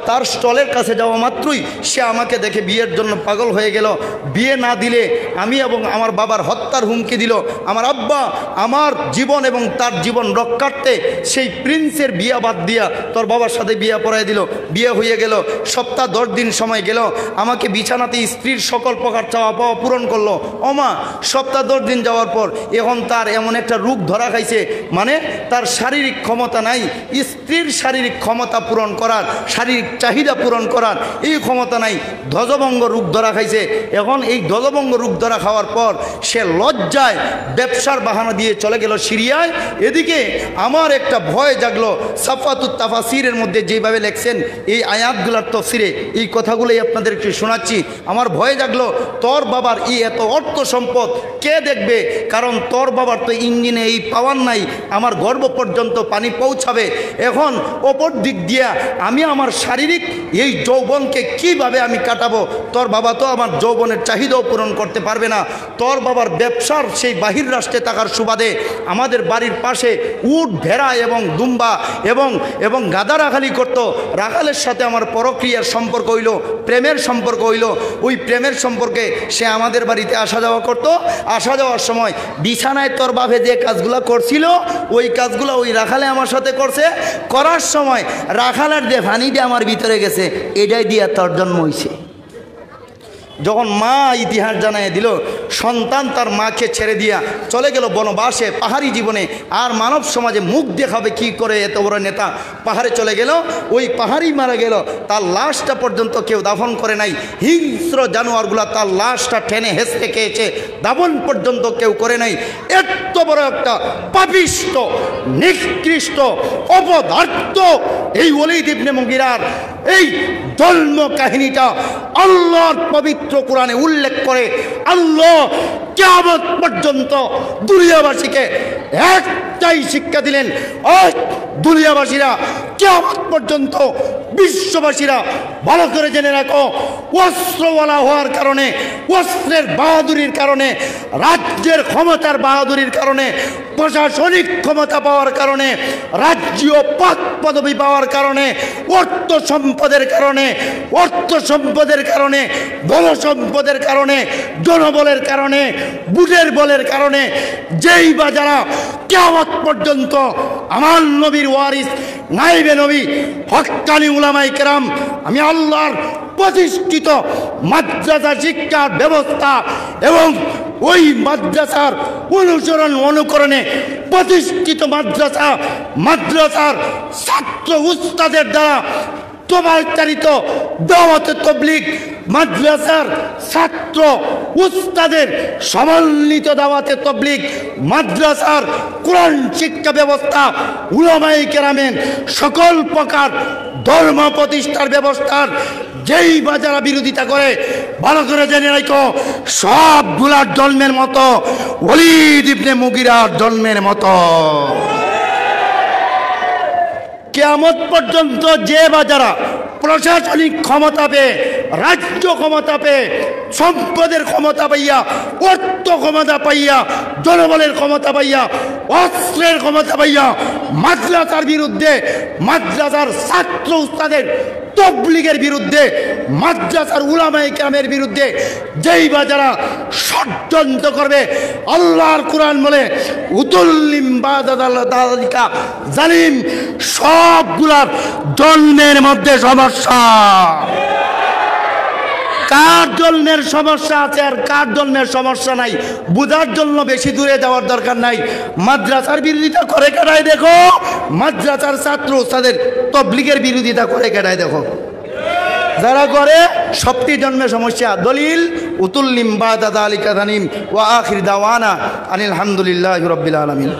তার স্টলের কাছে যাওয়া মাত্রই সে আমাকে দেখে বিয়ের জন্য পাগল হয়ে গেল। বিয়ে না দিলে আমি এবং আমার বাবার হত্যার হুমকি দিল। আমার আব্বা আমার জীবন এবং তার জীবন রক্ষার্থে সেই প্রিন্সের বিয়া বাদ দিয়া তোর বাবার সাথে বিয়া পড়াই দিল। বিয়ে হয়ে গেল। সপ্তাহ 10 দিন সময় গেল। আমাকে বিছানাতে স্ত্রীর সকল প্রকার চাওয়া পাওয়া পূরণ করলো। ওমা, সপ্তাহ 10 দিন যাওয়ার পর এখন তার এমন একটা রোগ ধরা খাইছে, মানে তার শারীরিক ক্ষমতা নাই স্ত্রীর শারীরিক ক্ষমতা পূরণ করার, শারীরিক চাহিদা পূরণ করার এই ক্ষমতা নাই। ধ্বজভঙ্গ রোগ ধরা খাইছে। এখন এই ধ্বজভঙ্গ রোগ ধরা খাওয়ার পর সে লজ্জায় ব্যবসার বাহানা দিয়ে চলে গেল সিরিয়ায়। এদিকে আমার একটা ভয় জাগলো। সাফাতুত তাফাসিরের মধ্যে যেভাবে লেখছেন এই আয়াতগুলার তফসিরে এই কথাগুলোই আপনাদের একটু শোনাচ্ছি। আমার ভয় জাগলো, তোর বাবার এই এত অর্থ সম্পদ কে দেখবে? কারণ তোর বাবার তো ইঞ্জিনে এই পাওয়ার নাই আমার গর্ভ পর্যন্ত পানি পৌঁছাবে। এখন অপর দিক দিয়া আমি আমার শারীরিক এই যৌবনকে কিভাবে আমি কাটাবো? তোর বাবা তো আমার যৌবনের চাহিদাও পূরণ করতে পারবে না। তোর বাবার ব্যবসার সেই বাহির রাষ্ট্রে থাকার সুবাদে আমাদের বাড়ির পাশে উট, ভেড়া এবং দুম্বা এবং গাদা রাখালি করতো। রাখালের সাথে আমার পরক্রিয়ার সম্পর্ক হইল, প্রেমের সম্পর্ক হইল। ওই প্রেমের সম্পর্কে সে আমাদের বাড়িতে আসা যাওয়া করতো। আসা যাওয়ার সময় বিছানায় তোর বাপে যে কাজগুলো করছিল ওই কাজগুলো ওই রাখালে আমার সাথে করছে। করার সময় রাখালের যে ফানিটা আমার ভিতরে গেছে এটাই দিয়া তোর জন্ম হয়েছে। যখন মা ইতিহাস জানাই দিল, সন্তান তার মাকে ছেড়ে দিয়া চলে গেল বনবাসে, পাহাড়ি জীবনে। আর মানব সমাজে মুখ দেখাবে কি করে? এত বড় নেতা পাহাড়ে চলে গেল, ওই পাহাড়ি মারা গেল, তার লাশটা পর্যন্ত কেউ দাফন করে নাই। হিংস্র জানোয়ারগুলা তার লাশটা টেনে হেসতে খেয়েছে, দাফন পর্যন্ত কেউ করে নাই। এত বড় একটা পাপিষ্ট, নিকৃষ্ট, অপদার্থ এই ওলীদ ইবনে মুগীরার এই জন্ম কাহিনীটা আল্লাহর পবিত্র কোরআনে উল্লেখ করে। আল্লাহ কিয়ামত পর্যন্ত দুনিয়াবাসীকে একটাই শিক্ষা দিলেন, দুনিয়াবাসীরা কিয়ামত পর্যন্ত বিশ্ববাসীরা ভালো করে জেনে রাখো, অস্ত্রওয়ালা হওয়ার কারণে, অস্ত্রের বাহাদুরির কারণে, রাজ্যের ক্ষমতার বাহাদুরির কারণে, প্রশাসনিক ক্ষমতা পাওয়ার কারণে, রাজ্যীয় পদ পদবি পাওয়ার কারণে, অর্থ সম্পদের কারণে, ধন সম্পদের কারণে, জনবলের কারণে, বুটের বলের কারণে যেই বা যারা কিয়ামত পর্যন্ত আমার নবীর ওয়ারিস, নাইবে নবী, হক্কানি উলামায়ে কেরাম, আমি আল্লাহর প্রতিষ্ঠিত মাদ্রাসা শিক্ষার ব্যবস্থা এবং ওই মাদ্রাসার অনুকরণে প্রতিষ্ঠিত মাদ্রাসার ছাত্র উস্তাদের দ্বারা তোবাচারিত দাওয়াতে তাবলীগ মাদ্রাসার ছাত্র উস্তাদের সমন্বিত দাওয়াতে তাবলীগ মাদ্রাসার কোরআন শিক্ষা ব্যবস্থা, উলামায়ে কেরামের সকল প্রকার ধর্ম প্রতিষ্ঠার ব্যবস্থার যেই বা যারা বিরোধিতা করে, ভালো করে জেনে রাখো, সবগুলার জন্মের মতো ওলীদ ইবনে মুগীরার জন্মের মতো। কিয়ামত পর্যন্ত যে বা যারা প্রশাসনিক ক্ষমতা পেয়ে, রাজ্য ক্ষমতা পেয়ে, সম্পদের ক্ষমতা পাইয়া, অর্থ ক্ষমতা পাইয়া, জনবলের ক্ষমতা পাইয়া, অস্ত্রের ক্ষমতা পাইয়া মাদ্রাসার বিরুদ্ধে, মাদ্রাসার ছাত্র উস্তাদের তাবলীগের বিরুদ্ধে, মাদ্রাসার উলামায়ে কেরামের বিরুদ্ধে যেই বা যারা ষড়যন্ত্র করবে, আল্লাহর কোরআন বলে উতুল্লিম বাদালিকা জালিম, সবগুলার জন্মের মধ্যে সমস্যা। কার জন্মের সমস্যা আছে আর কার জন্মের সমস্যা নাই বুঝার জন্য বেশি দূরে যাওয়ার দরকার নাই। মাদ্রাসার বিরোধিতা করে কেডায় দেখো, মাদ্রাসার ছাত্র উস্তাদের তাবলীগের বিরোধিতা করে কেডায় দেখো। যারা করে সবটি জন্মের সমস্যা। দলিল উতুল্লিম বাদা যালিকা যানিম ওয়া আখির দাওয়ানা আনিল হামদুলিল্লাহি রাব্বিল আলামিন।